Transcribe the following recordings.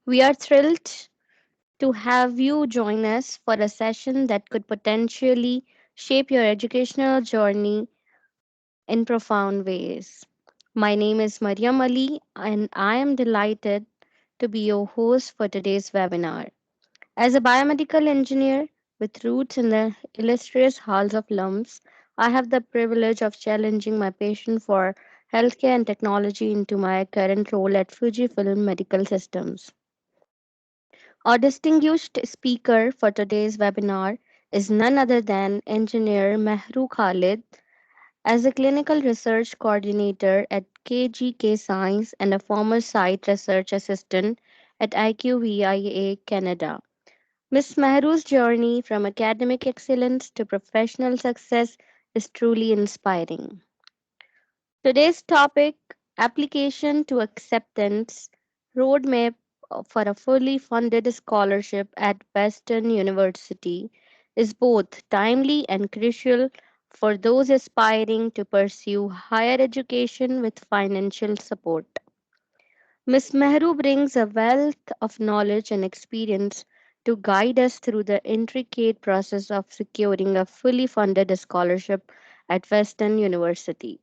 We are thrilled to have you join us for a session that could potentially shape your educational journey in profound ways. My name is Maryam Ali, and I am delighted to be your host for today's webinar. As a biomedical engineer with roots in the illustrious halls of LUMS, I have the privilege of challenging my passion for healthcare and technology into my current role at Fujifilm Medical Systems. Our distinguished speaker for today's webinar is none other than engineer Mahro Khalid. As a clinical research coordinator at KGK Science and a former site research assistant at IQVIA Canada. Ms. Mehru's journey from academic excellence to professional success is truly inspiring. Today's topic, application to acceptance roadmap for a fully funded scholarship at Western University, is both timely and crucial for those aspiring to pursue higher education with financial support. Ms. Mehru brings a wealth of knowledge and experience to guide us through the intricate process of securing a fully funded scholarship at Western University.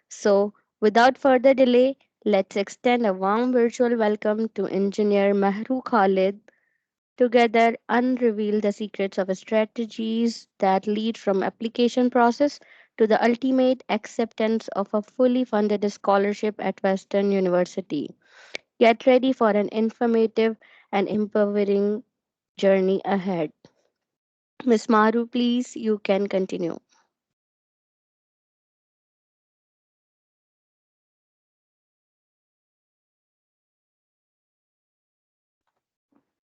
So, without further delay, let's extend a warm virtual welcome to engineer Mahro Khalid. Together, unreveal the secrets of strategies that lead from application process to the ultimate acceptance of a fully funded scholarship at Western University. Get ready for an informative and empowering journey ahead. Ms. Maru, please, you can continue.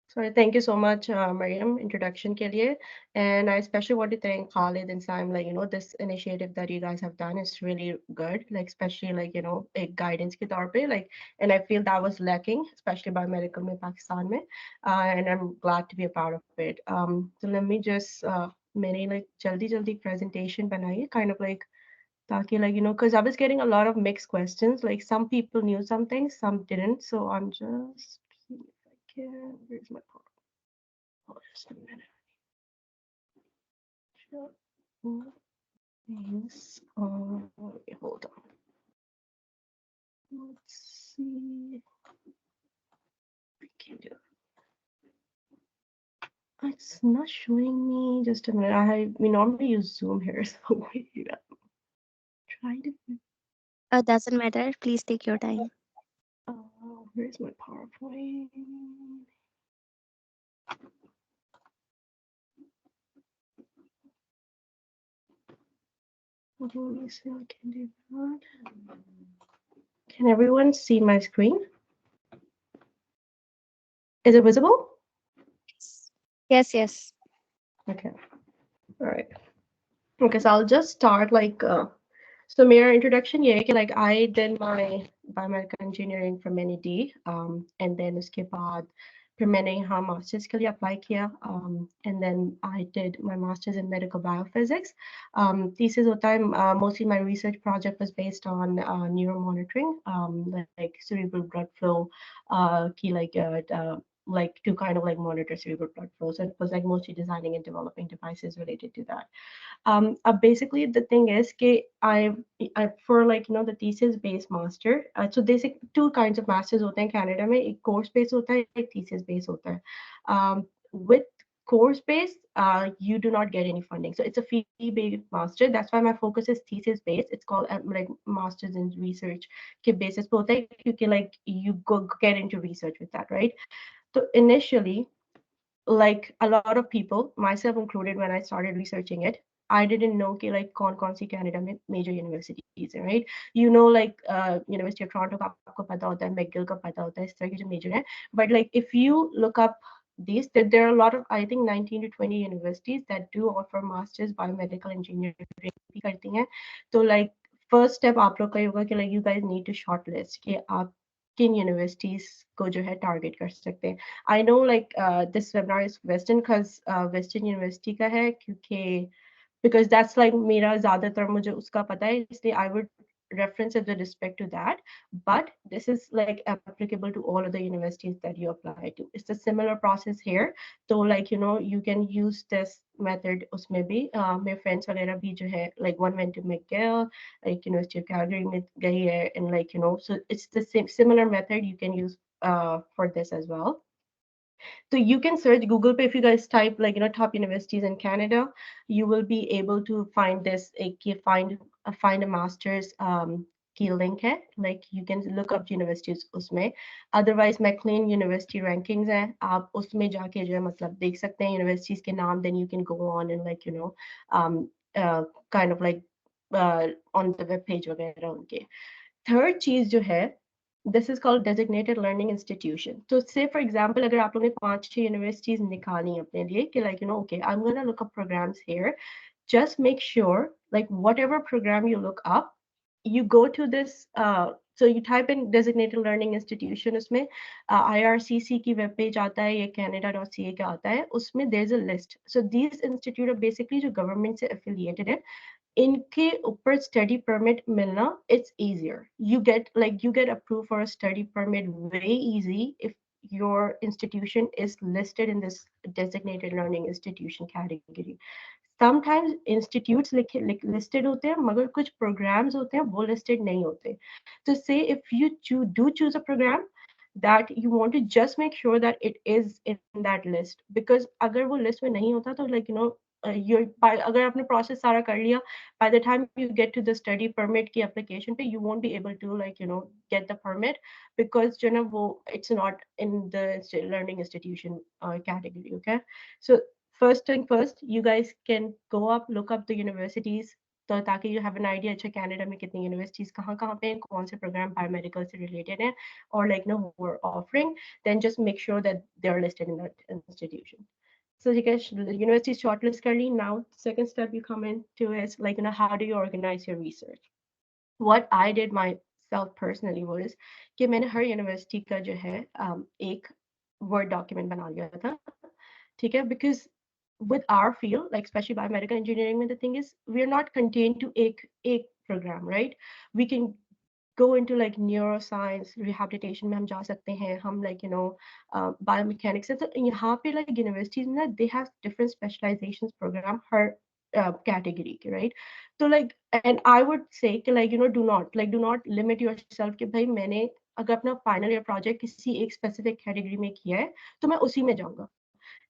So thank you so much, Maryam, introduction ke liye. And I especially want to thank Khalid and Sam, like, this initiative that you guys have done is really good, like, especially, like, a guidance ke taur pe, like, and I feel that was lacking, especially by medical mein Pakistan mein, and I'm glad to be a part of it. So let me just, many, like, jaldi presentation banai, kind of like, Taki, like, because I was getting a lot of mixed questions. Like some people knew something, some didn't. So I'm just, see if I can. Where's my phone? Oh, just a minute. Sure. Yes. Wait, hold on. Let's see. I can do it. It's not showing me. Just a minute. We normally use Zoom here, so wait. I'm trying to. Doesn't matter. Please take your time. Where's my PowerPoint? Let me see. I can do that. Can everyone see my screen? Is it visible? Yes, yes. Okay. All right. Okay, so I'll just start like so mere introduction yeah like I did my biomedical engineering from NED and then uske baad फिर मैंने यहाँ masters के लिए apply किया and then I did my master's in medical biophysics. Thesis होता है mostly my research project was based on neuromonitoring, like cerebral blood flow like to kind of like monitor cerebral blood flow. So it was like mostly designing and developing devices related to that. Basically the thing is कि I for like the thesis based master, so basic two kinds of masters होते हैं Canada में, एक course based होता है, एक thesis based होता है. With course based, you do not get any funding, so it's a fee based master. That's why my focus is thesis based. It's called like masters in research के basis पे होता है क्योंकि like you go get into research with that, right? So initially, like a lot of people, myself included, when I started researching it, I didn't know कि like कौन सी Canada में major universities हैं, right? Like University of Toronto का आपको पता होता है, McGill का पता होता है, इस तरह के जो major हैं. But like if you look up these, there are a lot of, I think 19 to 20 universities that do offer masters biomedical engineering भी करती हैं. तो like first step आप लोग का ये होगा कि like you guys need to shortlist कि आप किन यूनिवर्सिटीज को जो है टारगेट कर सकते हैं. I know like this webinar is Western because Western University का है क्योंकि because that's like मेरा ज़्यादातर मुझे उसका पता है, इसलिए I would references with respect to that, but this is like applicable to all of the universities that you apply to. It's a similar process here. So like you can use this method उसमें भी मेरे friends वगैरह भी जो है like one went to McGill, like University of Calgary में गई है, and like so it's the same similar method you can use for this as well. So you can search Google Pay if you guys type like top universities in Canada, you will be able to find this. Find a master's की link है, like you can look up universities उसमें. Otherwise McLean University rankings है, आप उसमें जाके जो है मतलब देख सकते हैं universities के नाम. Then you can go on and like um, uh, kind of like on the web page वगैरह उनके. थर्ड चीज जो है, this is called designated learning institution. तो से फॉर एग्जांपल अगर आप लोगों ने 5-6 यूनिवर्सिटीज निकाली अपने लिए कि like okay I am gonna look up programmes here, just make sure like whatever program you look up, you go to this so you type in designated learning institution, उसमें IRCC की web page आता है, ये canada.ca का आता है, उसमें there's a list. So these institute are basically जो government से affiliated है, इनके ऊपर स्टडी परमिट मिलना it's easier. You get approved for a study permit way easy if your institution is listed in this designated learning institution category. Sometimes institutes listed होते हैं मगर कुछ programs होते हैं वो listed नहीं होते. So say if you do choose a program that you want to just make sure that it is in that list, because अगर वो list में नहीं होता तो अगर आपने process सारा कर लिया, by the time you get to the study permit की application पे you won't be able to get the permit, because जो ना वो it's not in the learning institution category. Okay, so first thing first, you guys can go up, look up the universities, तो ताकि you have an idea अच्छा Canada में कितनी universities कहाँ कहाँ पे हैं, कौन से प्रोग्राम बायोमेडिकल से रिलेटेड हैं, or like who are offering. Then just make sure that they are listed in that institution. So you guys, university shortlist कर ली. Now second step you come into is like how do you organize your research. What I did myself personally was कि मैंने हर university का जो है एक word document बना लिया था, ठीक है, because with our field, like especially biomedical engineering, the thing is we are not contained to a program, right? We can go into like neuroscience rehabilitation में हम जा सकते हैं, हम like biomechanics है, तो यहाँ पे like universities ना they have different specializations program her category के, right? तो like and I would say कि like do not limit yourself कि भाई मैंने अगर अपना final year project किसी एक specific category में किया है तो मैं उसी में जाऊंगा.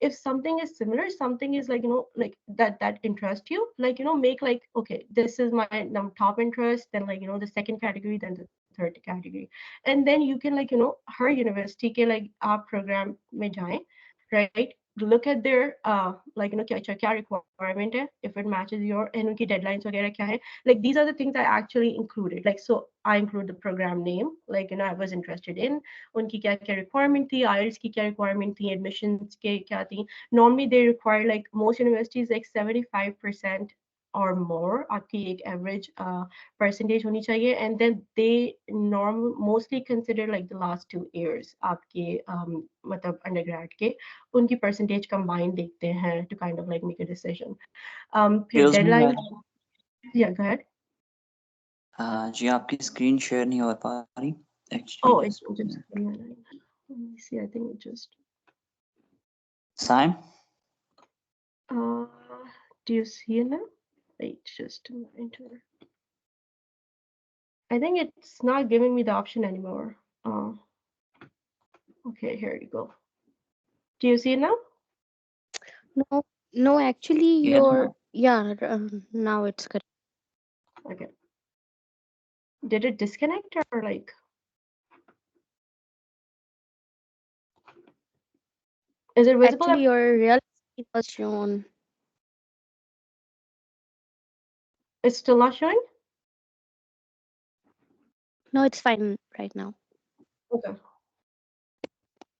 If something is similar, something is like like that interest you, like make like okay, this is my top interest, then like the second category, then the third category, and then you can like her university ke like aap program mein jaएं, right? Look at their like क्या requirement है, if it matches your and उनकी deadlines वगैरह क्या है. Like these are the things I actually included. Like so I include the program name, like I was interested in, उनकी क्या क्या requirement थी, IELTS की क्या requirement थी, admissions के क्या थी. Normally they require, like most universities, like 75% or more आपकी एक average percentage होनी चाहिए, and then they mostly consider like the last 2 years आपके मतलब undergrad के उनकी percentage combined देखते हैं to kind of like make a decision. फिर Excuse me, deadline. madam. Yeah, go ahead. जी आपकी स्क्रीन शेयर नहीं हो पा रही Oh, actually. it's just let me see, I think it just same uh do you see it now? Wait, just enter. I think it's not giving me the option anymore. Okay, here you go. Do you see it now? No, no, actually, yes your ma'am. yeah, now it's correct. Okay. Did it disconnect or like? Is it visible? Actually, your real screen was shown. It's still not showing? No, it's fine right now. Okay.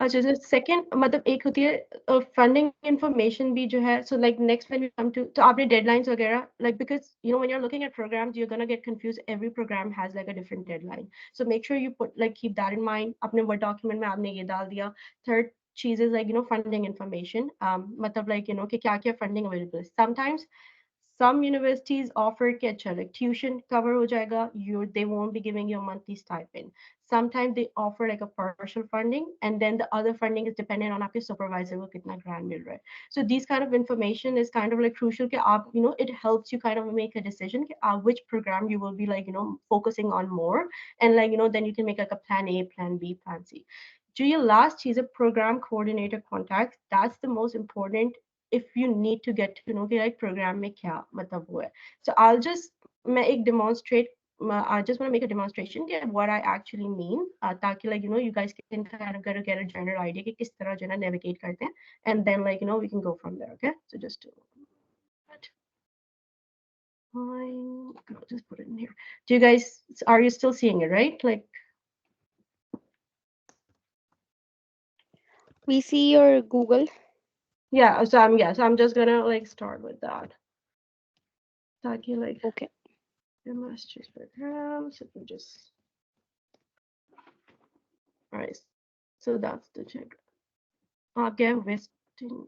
अच्छा, जो second मतलब एक होती है funding information भी जो है. So like next when we come to, तो आपने डेडलाइंस वगैरह, like because when you are looking at programmes you are gonna get confuse. Every programme has like a different deadline, so make sure you put like keep that in mind. अपने word document में आपने ये डाल दिया. Third चीज is like funding information, मतलब like कि क्या क्या फंडिंग अवेलेबल है. समटाइम्स Some universities offer कि अच्छा like tuition cover हो जाएगा, they won't be giving you a monthly stipend. Sometimes they offer like a partial funding, and then the other funding is dependent on आपके supervisor को कितना grant मिल रहा है. So these kind of information is kind of like crucial कि आप it helps you kind of make a decision कि which program you will be like focusing on more, and like then you can make like a plan A, plan B, plan C. जो ये last चीज है program coordinator contacts, that's the most important if you need to get to know कि like program में क्या मतलब वो है. So I'll just मैं एक demonstrate I just want to make a demonstration of what I actually mean, ताकि like you guys can kind of get a general idea कि किस तरह जो है navigate करते हैं, and then like we can go from there. Okay, so just I'll just put it in here. Do you guys, are you still seeing it, right? Like, We see your Google. yeah, so I'm just gonna like start with that. ताकि like Okay. the master's program, so we just, all right, so that's the check. Get Western,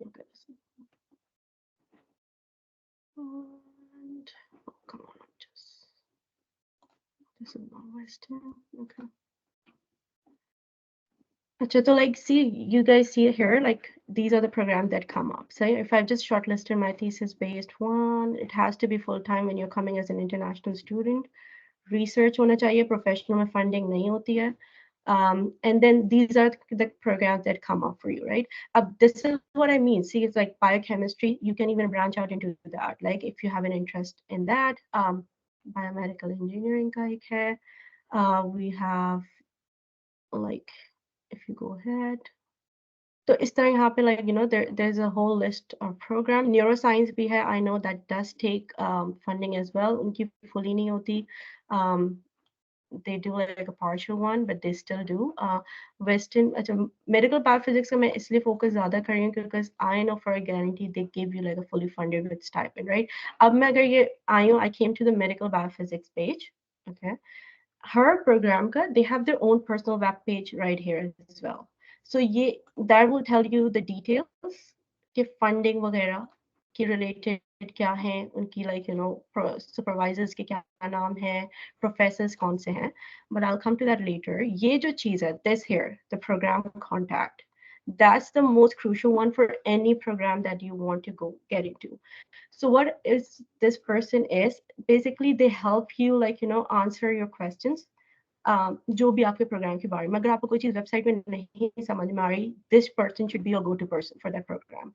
and oh, come on, just this is not Western. Okay. So like, see, you guys see here, like these are the programs that come up. So if I've just shortlisted my thesis based one, it has to be full time when you're coming as an international student. Research होना चाहिए, professional में funding नहीं होती है. And then these are the programs that come up for you, right? This is what I mean. See, it's like biochemistry. You can even branch out into that. Like if you have an interest in that, biomedical engineering का एक है. We have like, if you go ahead. So इस तरह यहाँ पे like there's a whole list of program. Neuroscience भी है. I know that does take funding as well. उनकी fully नहीं होती. They do like a partial one, but they still do. Western medical biophysics का मैं इसलिए focus ज़्यादा कर रही हूँ because I know for a guarantee they give you like a fully funded with stipend, right? अब मैं अगर ये आई हूँ, I came to the medical biophysics page, okay? Her program ka, they have their own personal web page right here as well. So ye, that will tell you the details कि funding वगैरह की related क्या है, उनकी like supervisors के क्या नाम है, professors कौन से हैं. But I'll come to that later. ये जो चीज है, this here, the program contact, that's the most crucial one for any program that you want to go get into. So what is this person is basically they help you like answer your questions. जो भी आपके programme के बारे में, अगर आपको कोई चीज वेबसाइट में नहीं समझ में आ रही, this person should be your go-to person for that program.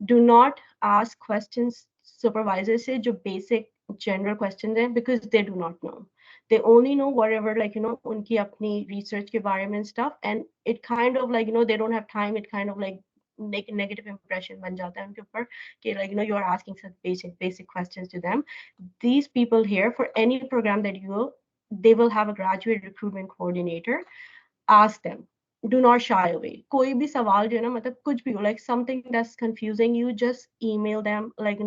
Do not ask questions supervisor से जो basic general questions हैं, because they do not know. They only know whatever like उनकी अपनी research के बारे में stuff, and it kind of like they don't have time. It kind of like negative impression बन जाता है उनके ऊपर कि like you are asking such basic questions to them. These people here, for any program that they will have a graduate recruitment coordinator. Ask them. Do not shy away. कोई भी सवाल जो है ना, मतलब कुछ भी हो, like something that's confusing you, just email them, like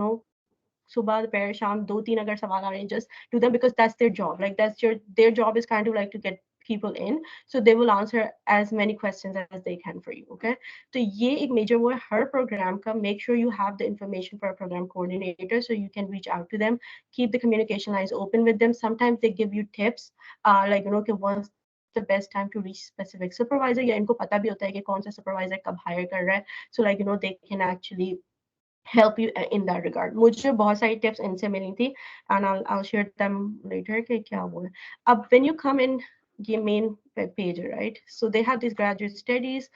सुबह दोपहर शाम 2-3 अगर सवाल आ रहे हैं, just to them, because that's their job. Like that's their job is kind of like to get people in, so they will answer as many questions as they can for you. Okay, so ये एक major वो है हर program का. Make sure you have the information for a program coordinator so you can reach out to them. Keep the communication lines open with them. Sometimes they give you tips, like कि what's the best time to reach specific supervisor, या इनको पता भी होता है कि कौन सा supervisor कब hire कर रहा है. So like they can actually help you in that regard. मुझे बहुत सारी tips इनसे मिली थी, and I'll share them later कि क्या वो है. अब when you come in ये main web page, right? So they have these graduate studies.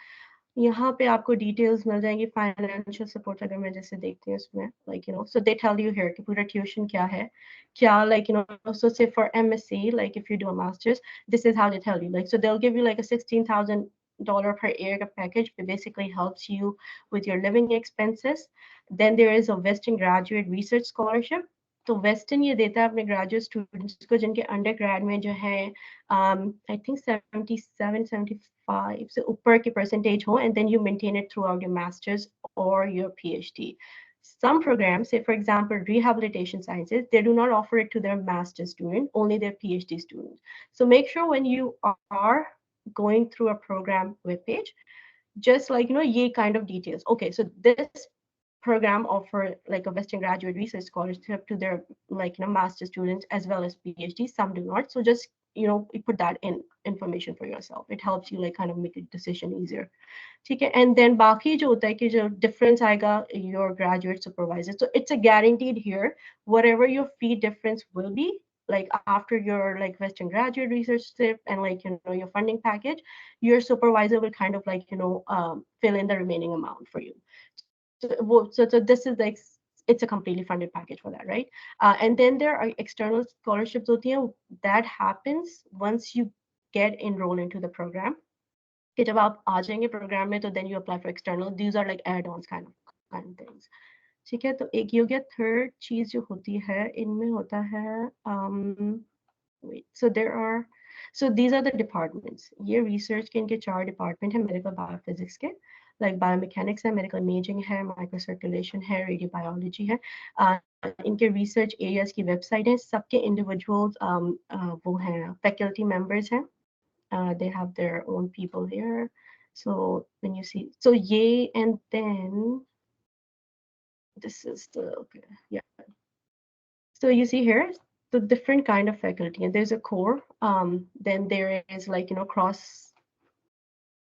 यहाँ पे आपको details मिल जाएंगी, financial support अगर मैं जैसे देखती हूँ उसमें, like so they tell you here कि पूरा tuition क्या है, क्या like so say for MSc, like if you do a master's, this is how they tell you. Like so they'll give you like a $16,000 per year package, which basically helps you with your living expenses. Then there is a Western Graduate Research Scholarship. तो western ये देता है अपने graduate students को जिनके under grade में जो है आई थिंक 77-75 से ऊपर की परसेंटेज हो, and then you maintain it throughout your masters or your PhD. Some programs, say for example rehabilitation sciences, they do not offer it to their master's student, only their PhD students. So make sure when you are going through a program webpage, just like ye kind of details. Okay, so this program offer like a Western graduate research scholarship to their like master students as well as PhD. Some do not. So just you put that in information for yourself. It helps you like kind of make a decision easier. ठीक है and then बाकी जो होता है कि जो difference आएगा your graduate supervisor so it's a guaranteed here whatever your fee difference will be like after your like Western graduate research trip and like your funding package your supervisor will kind of like fill in the remaining amount for you so this is like it's a completely funded package for that right and then there are external scholarships hoti hain that happens once you get enrolled into the program कि जब आप आ जाएंगे programme में तो then you apply for external these are like add ons kind things ठीक है तो एक ये हो गया थर्ड चीज जो होती है इनमें होता है wait so there are so these are the departments ये research के इनके 4 डिपार्टमेंट है मेडिकल बायोफिजिक्स के like biomechanics है medical imaging है microcirculation है radiobiology है इनके research areas की वेबसाइट है सबके individuals वो हैं faculty members हैं they have their own people here so when you see so yay and then this is the okay yeah so you see here the different kind of faculty and there's a core then there is like cross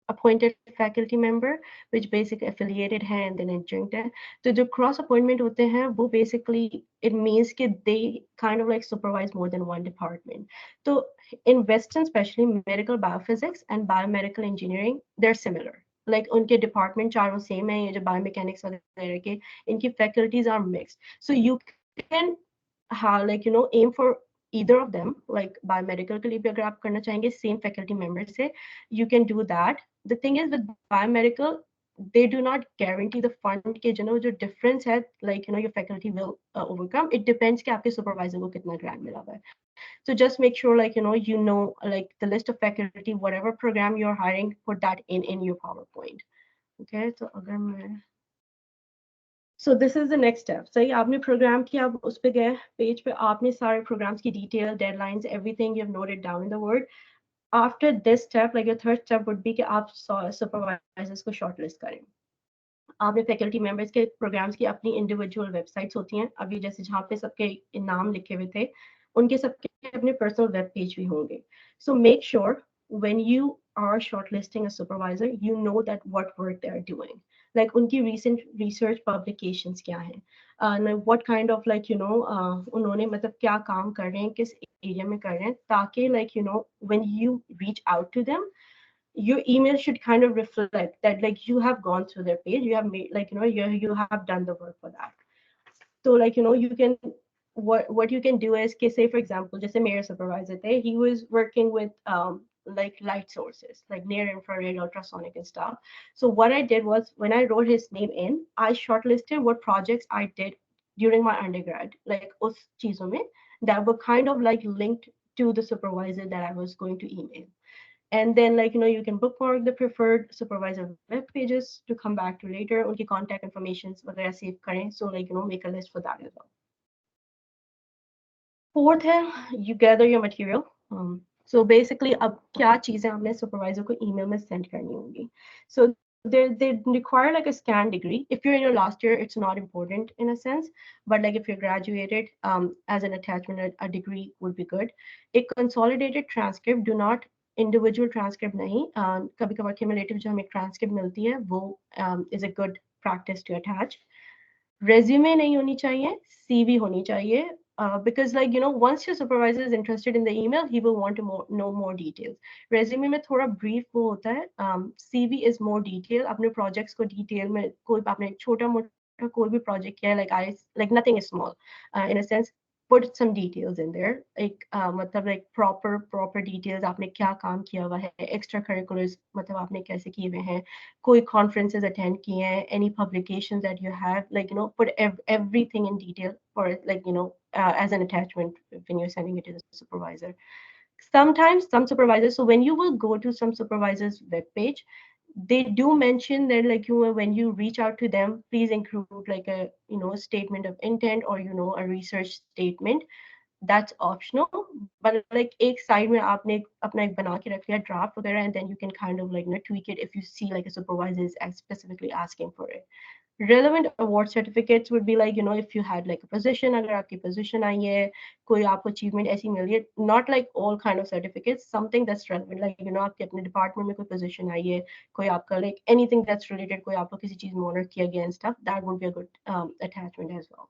appointed faculty member which basically affiliated है and then adjunct है तो जो cross appointment होते हैं वो basically it means कि they kind of like supervise more than one department तो in Western especially medical biophysics and biomedical engineering they're similar like उनके department चारों same है ये जो biomechanics वगैरह के इनकी faculties are mixed so you can like aim for either of them like biomedical के लिए भी अगर आप करना चाहेंगे same faculty member से you can do that the thing is with biomedical they do not guarantee the fund के जो difference है like your faculty will overcome it depends कि आपके supervisor को कितना grant मिला हुआ है so just make sure like you know like the list of faculty whatever program you're hiring put that in your PowerPoint okay so अगर मैं so this is the next step सही आपने programme किया आप उस पे गए पेज पे आपने सारे प्रोग्राम्स की detail deadlines everything you've noted down in the word after this step like your third step would be कि आप supervisors को shortlist करें आपने फैकल्टी मेंबर्स के प्रोग्राम्स की अपनी इंडिविजुअल वेबसाइट्स होती हैं अभी जैसे जहाँ पे सबके नाम लिखे हुए थे उनके सबके अपने पर्सनल वेब पेज भी होंगे सो make sure when you are shortlisting a supervisor you know that what work they are doing like उनकी recent research publications क्या हैं what kind of like उन्होंने मतलब क्या काम कर रहे हैं किस एरिया में कर रहे हैं ताकि like when you reach out to them your email should kind of reflect that like you have gone through their page you have made like you have done the work for that so like you can what you can do is say for example just a mayor supervisor there he was working with like light sources like near infrared ultrasonic and stuff so what I did was when I wrote his name in I shortlisted what projects I did during my undergrad like us cheezon mein that were kind of like linked to the supervisor that I was going to email and then like you can bookmark the preferred supervisor web pages to come back to later unki contact informations वगैरह save करें so like make a list for that as well fourth है you gather your material so basically अब क्या चीजें आपने supervisor को email में send करनी होंगी so they require like a scan degree if you're in your last year it's not important in a sense but like if you're graduated as an attachment a degree would be good a consolidated transcript do not individual transcript नहीं कभी कभार cumulative जो हमें transcript मिलती है वो is a good practice to attach resume नहीं होनी चाहिए CV होनी चाहिए because like once your supervisor is interested in the email he will want to know more details resume में थोड़ा brief वो होता है CV is more detail अपने projects को detail में कोई आपने छोटा मोटा कोई भी project किया है like nothing is small in a sense put some details in there like मतलब like proper details आपने क्या काम किया हुआ है extra curriculars मतलब आपने कैसे किए हुए हैं कोई conferences attend किए हैं any publications that you have like put everything in detail for like as an attachment when you're sending it to the supervisor sometimes some supervisors so when you will go to some supervisors web page they do mention that like when you reach out to them please include like a statement of intent or a research statement that's optional, but like एक side में आपने अपना एक बना के रख लिया draft वगैरह, and then you can kind of like tweak it if you see like a supervisor is specifically asking for it. Relevant award certificates would be like, if you had like a position, अगर आपकी position आई है, कोई आपको achievement ऐसी मिली है, not like all kind of certificates, something that's relevant, like आपके अपने department में कोई position आई है, कोई आपका like anything that's related, कोई आपको किसी चीज में honor किया गया and stuff, that would be a good attachment as well.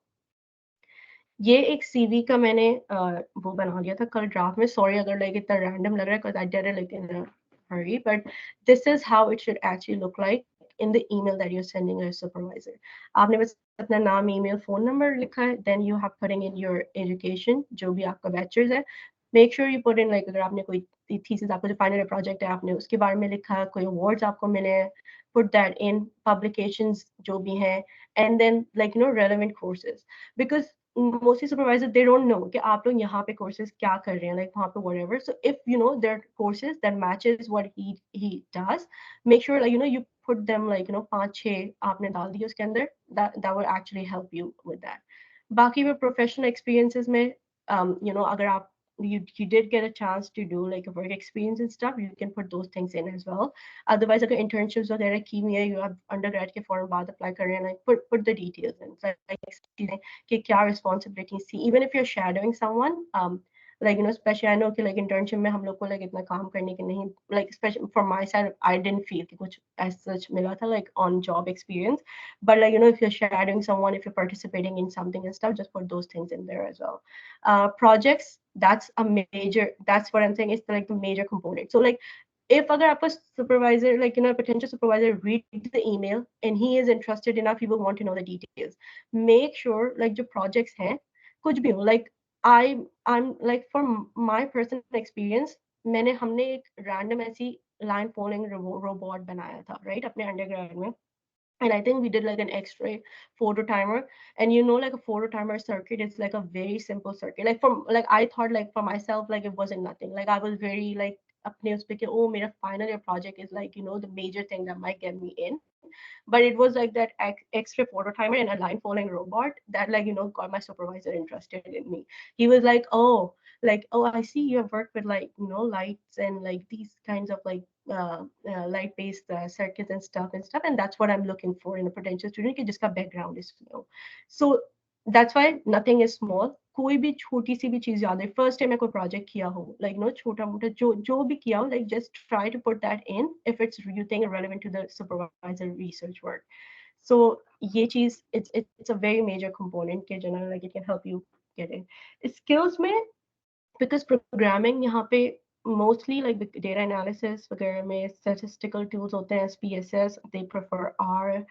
ये एक सीवी का मैंने वो बना लिया था कल ड्राफ्ट में, सॉरी अगर लाइक इतना रैंडम लग रहा है, because I did it like in a hurry, but this is how it should actually look like in the email that you're sending a supervisor. आपने बस अपना नाम, email, phone number लिखा है, then you have putting in your education, जो भी आपका bachelor's है. Make sure you put in like अगर आपने कोई thesis, आपका जो final project है आपने उसके बारे में लिखा, कोई awards आपको मिले हैं, put that in, publications जो भी हैं, and then like relevant courses, because mostly supervisors they don't know कि आप लोग यहाँ पे courses क्या कर रहे हैं, like वहाँ पे whatever. So if there are courses that matches what he does, make sure like you put them like 5-6 आपने डाल दिए उसके अंदर, that will actually help you with that. बाकी वो professional experiences में अगर आप you did get a chance to do like a work experience and stuff, you can put those things in as well. Otherwise अगर internships वगैरह की हुई है, you have undergrad के फौरन बाद apply कर रहे हैं, like put the details in, like कि क्या responsibilities थी, even if you're shadowing someone, like especially I know कि like internship में हम लोग को like इतना काम करने के नहीं, like especially from my side I didn't feel कि कुछ as such मिला था like on job experience, but like if you're shadowing someone, if you're participating in something and stuff, just put those things in there as well. Projects, that's a major, that's what I'm saying is like the major component. So like if other आपका supervisor, like a potential supervisor reads the email and he is interested enough, he will want to know the details. Make sure like जो projects हैं कुछ भी हो, like I'm like from my personal experience, हमने एक random ऐसी line following robot बनाया था, right, अपने undergrad में. And I think we did like an X-ray photo timer, and like a photo timer circuit, it's like a very simple circuit. Like from like I thought like for myself like it wasn't nothing. Like I was very like अपने उस पे कि oh मेरा final year project is like the major thing that might get me in. But it was like that X-ray photo timer and a line following robot that like got my supervisor interested in me. He was like oh I see you have worked with like lights and like these kinds of like light based circuits and stuff, and that's what I'm looking for in a potential student कि जिसका background is so that's why nothing is small. कोई भी छोटी सी भी चीज याद है, first time मैं कोई प्रोजेक्ट किया हो, लाइक छोटा मोटा जो भी किया हो, like just try to put that in if it's you think relevant to the supervisor research work. So ये चीज it's a very major component के जो like it can help you get in. Skills में because programming यहाँ पे mostly like the data analysis वगैरह में statistical tools होते हैं, SPSS, they prefer R,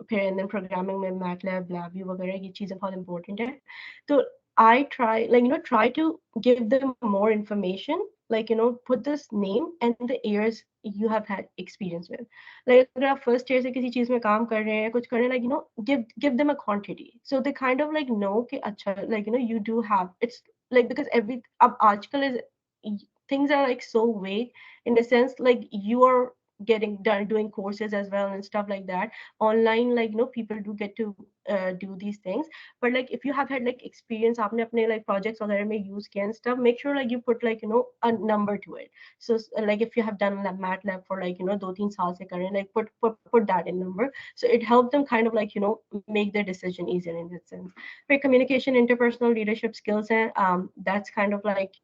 फिर and then programming में MATLAB, LabVIEW वगैरह ये चीज़ें बहुत important है. तो I try like try to give them more information, like put this name and the years you have had experience with. Like अगर आप first year से किसी चीज़ में काम कर रहे हैं, कुछ कर रहे हैं, like give them a quantity, so they kind of like know कि अच्छा like you do have, it's like because every अब आजकल is things are like so vague in the sense like you are getting done doing courses as well and stuff like that online, like people do get to do these things, but like if you have had like experience आपने अपने like projects वगैरह में use किया and stuff, make sure like you put like a number to it. So like if you have done MATLAB for like 2-3 साल से कर रहे हैं, like put that in number, so it helps them kind of like make their decision easier in that sense. For communication, interpersonal leadership skills हैं, that's kind of like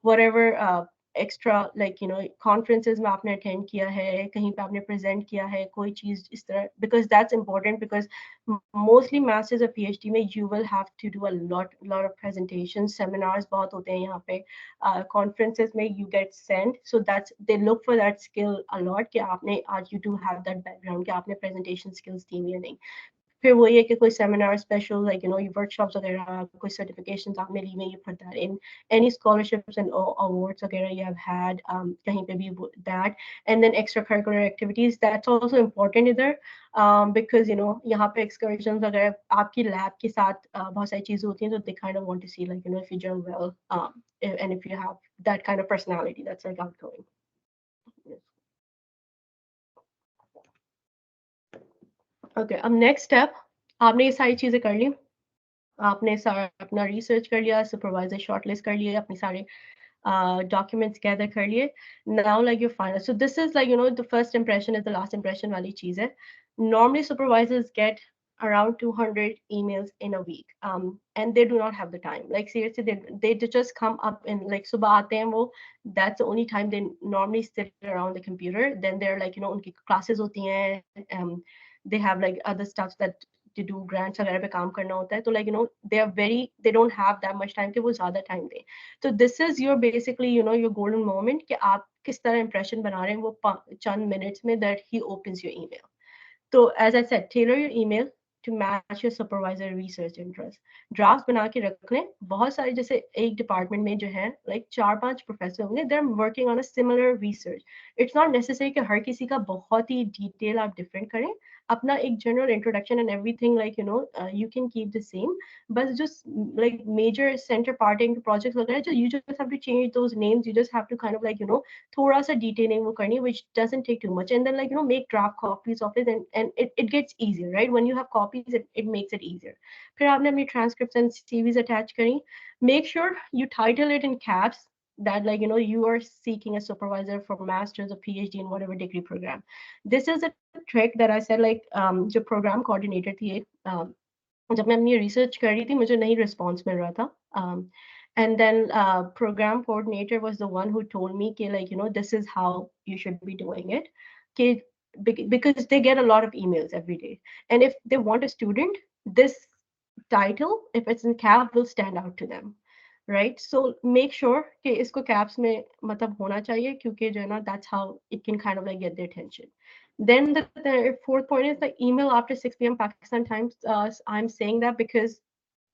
whatever extra like conferences में आपने attend किया है, कहीं पे आपने present किया है कोई चीज इस तरह, because that's important, because mostly masters और पीएचडी में you will have to do a lot of presentation, seminars बहुत होते हैं यहाँ पे, कॉन्फ्रेंसेज में you get sent, so that's they look for that skill a lot कि आपने आज you do have that background कि आपने प्रेजेंटेशन स्किल्स दी या नहीं. फिर वही है कि कोई सेमिनार स्पेशल लाइक वर्कशॉप्स वगैरह, कोई सर्टिफिकेशंस आपने ली में, you put that in, any scholarships and awards वगैरह यू हैव हैड, कहीं पे भी that, and then extra curricular activities, that's also important इधर, बिकॉज यहाँ पे एक्सकर्शंस वगैरह आपकी लैब के साथ बहुत सारी चीजें होती हैं, तो they kind of want to see like if you learn well and if you have that kind of personality that's like outgoing. Okay, अब नेक्स्ट स्टेप, आपने ये सारी चीजें कर ली, आपने सारा अपना रिसर्च कर लिया, सुपरवाइजर शॉर्टलिस्ट कर लिए, अपनी सारे documents gather कर लिए. Now like your final. So this is like, the first impression is the last impression वाली चीज है. Normally supervisors get around 200 emails in a week, and they do not have the time. Like seriously, they just come up in like सुबह आते हैं वो. That's the only time they normally sit around the computer. Then they're like, उनकी classes होती हैं. They have like other stuff that to do, grants वगैरह पे काम करना होता है. तो like, they don't have that much time कि वो ज़्यादा time दें. So this is your basically, your golden moment कि आप किस तरह impression बना रहे हैं वो चंद minutes में that he opens your email. So as I said, tailor your email to match your supervisor research interest. Drafts बना के रख लें. बहुत सारे जैसे एक department में जो है like 4-5 professor होंगे, they're working on a similar research. It's not necessary कि हर किसी का बहुत ही detail आप different करें. अपना एक general introduction and everything like, you can keep the same. But just like major center parting projects वगैरह, you just have to change those names. You just have to kind of like, थोड़ा सा detailing वो करनी, which doesn't take too much, and then like, make draft copies of it, and it gets easier, right? When you have copies, it makes it easier. फिर आपने अपनी transcripts and CVs attach करी. Make sure you title it in caps, that like, you are seeking a supervisor for master's or PhD in whatever degree program. This is a trick that I said, like, जो program coordinator थी एक, जब मैं अपनी research कर रही थी, मुझे नहीं response मिल रहा था. And then program coordinator was the one who told me कि like, this is how you should be doing it. कि, because they get a lot of emails every day. And if they want a student, this title, if it's in cap, will stand out to them. Right? So make sure कि इसको caps में मतलब होना चाहिए, क्योंकि जो है ना, that's how it can kind of like get their attention. Then the fourth point is the email after 6 p.m. Pakistan time. I'm saying that because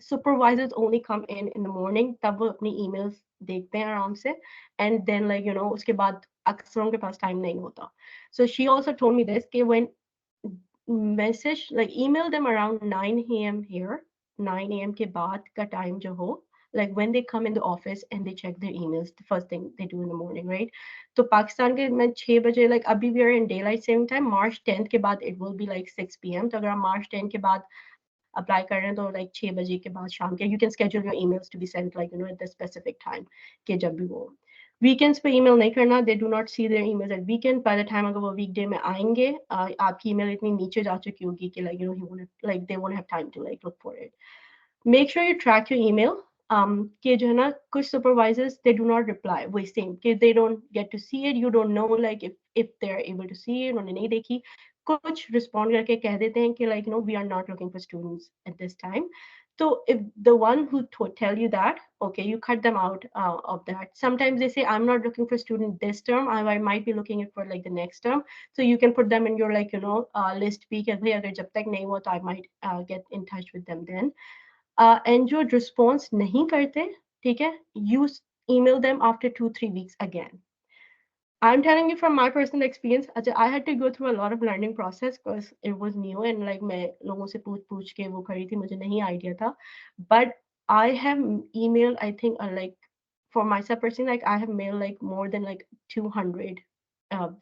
supervisors only come in the morning, तब वो अपनी emails देखते हैं आराम से, and then like, उसके बाद अक्सर उनके पास time नहीं होता. So she also told me this कि when message like email them around 9 a.m. here, 9 a.m. के बाद का time जो हो, like when they come in the office and they check their emails, the first thing they do in the morning, right? तो पाकिस्तान के मैं 6 बजे, like अभी we are in daylight saving time, March 10th के बाद it will be like 6 p.m. तो अगर आप March 10 के बाद apply कर रहे हैं तो like 6 बजे के बाद शाम के, you can schedule your emails to be sent like, at the specific time कि जब भी वो. वीकेंड्स पे ईमेल नहीं करना. They do not see their emails at weekend. By the time अगर वो वीकडे में आएंगे, आपकी ईमेल इतनी नीचे जा चुकी होगी कि like, he won't like they won't have time to like look for it. Make sure you track your email. कि जो है ना, कुछ supervisors they do not reply, वही same कि they don't get to see it. You don't know like if they are able to see it. उन्होंने नहीं देखी. कुछ respond करके कह देते हैं कि like, we are not looking for students at this time. So if the one who tell you that, okay, you cut them out of that. Sometimes they say, I'm not looking for student this term. I might be looking it for like the next term. So you can put them in your like, list B कि भाई अगर जब तक नहीं हुआ तो I might get in touch with them then. And जो response नहीं करते, ठीक है, you email them after 2-3 weeks again. I'm telling you from my personal experience, I had to go through a lot of learning process because it was new and like मैं लोगों से पूछ के वो करी थी, मुझे नहीं idea था. But I have emailed, I think, like for myself personally, like I have mailed like more than like 200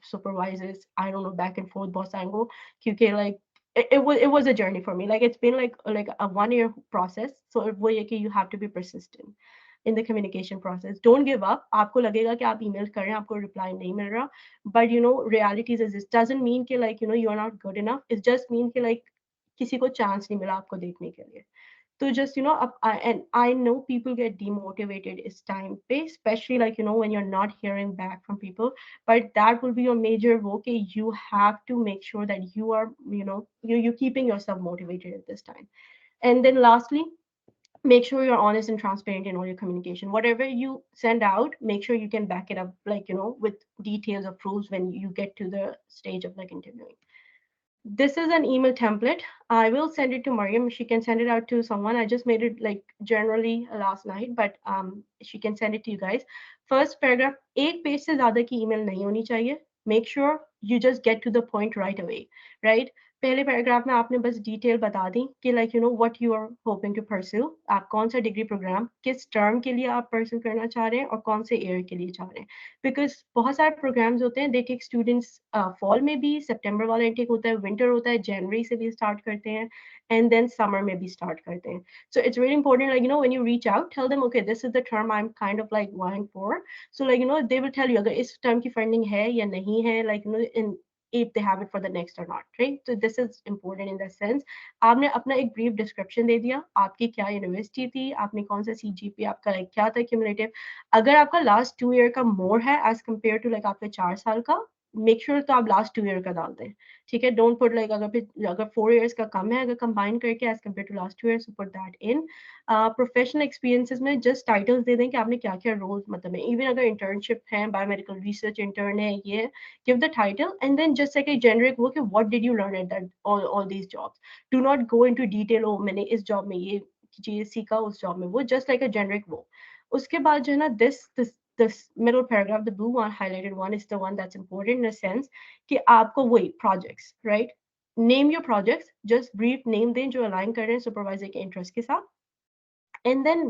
supervisors. I don't know, back and forth, boss angle. क्योंकि like it was a journey for me. Like it's been like a 1 year process. So वो ये कि you have to be persistent in the communication process. Don't give up. आपको लगेगा कि आप email कर रहे हैं, आपको reply नहीं मिल रहा. But realities is this doesn't mean कि like, you are not good enough. It just means कि like किसी को chance नहीं मिला आपको देखने के लिए. So just, and I know people get demotivated as time pace, especially like, when you're not hearing back from people. But that will be your major work. You have to make sure that you are, you're keeping yourself motivated at this time. And then lastly, make sure you're honest and transparent in all your communication. Whatever you send out, make sure you can back it up, like, with details or proofs when you get to the stage of like interviewing. This is an email template. I will send it to Maryam. She can send it out to someone. I just made it like generally last night, but she can send it to you guys. First paragraph, एक page से ज़्यादा की email नहीं होनी चाहिए. Make sure you just get to the point right away, right? पहले paragraph में आपने बस डिटेल बता दी कि like you know what you are hoping to pursue, आप कौन सा डिग्री प्रोग्राम किस टर्म के लिए आप परस्यू करना चाह रहे हैं और कौन से ईयर के लिए चाह रहे हैं, बिकॉज बहुत सारे प्रोग्राम्स होते हैं दे टेक स्टूडेंट्स फॉल में भी, सितंबर वाला इनटेक होता है, विंटर होता है, जनवरी से भी स्टार्ट करते हैं, एंड देन समर में भी स्टार्ट करते हैं. So it's very important like you know when you reach out tell them okay this is the term I am kind of like going for. So like you know they will tell you अगर इस term की funding है या नहीं है, like you know in if they have it for the next or not, right? So this is important in that sense. आपने अपना एक brief description दे दिया, आपकी क्या यूनिवर्सिटी थी, आपने कौन सा CGP आपका like क्या था cumulative. अगर आपका last 2 year का more है as compared to like आपके 4 साल का, मेक श्योर तो आप लास्ट 2 year का डाल दें, ठीक है. डोंट पुट लाइक अगर 4 years का कम है अगर कंबाइन करके as compared to last 2 years, put that in. Professional experiences में जस्ट टाइटल्स दे दें कि आपने क्या क्या रोल्स मतलब है, इवन अगर इंटर्नशिप है, बायोमेडिकल रिसर्च इंटर्न है, ये give the title and then just like a generic work, what did you learn at that all these jobs. Do not go into detail oh मैंने इस job में ये चीज सीखा उस जॉब में वो, just like a generic वो. उसके बाद जो है ना this middle paragraph, the blue one highlighted one is the one that's important in a sense कि आपको वही projects, right? Name your projects, just brief name दें जो align कर रहे हैं supervisor के interest के साथ, and then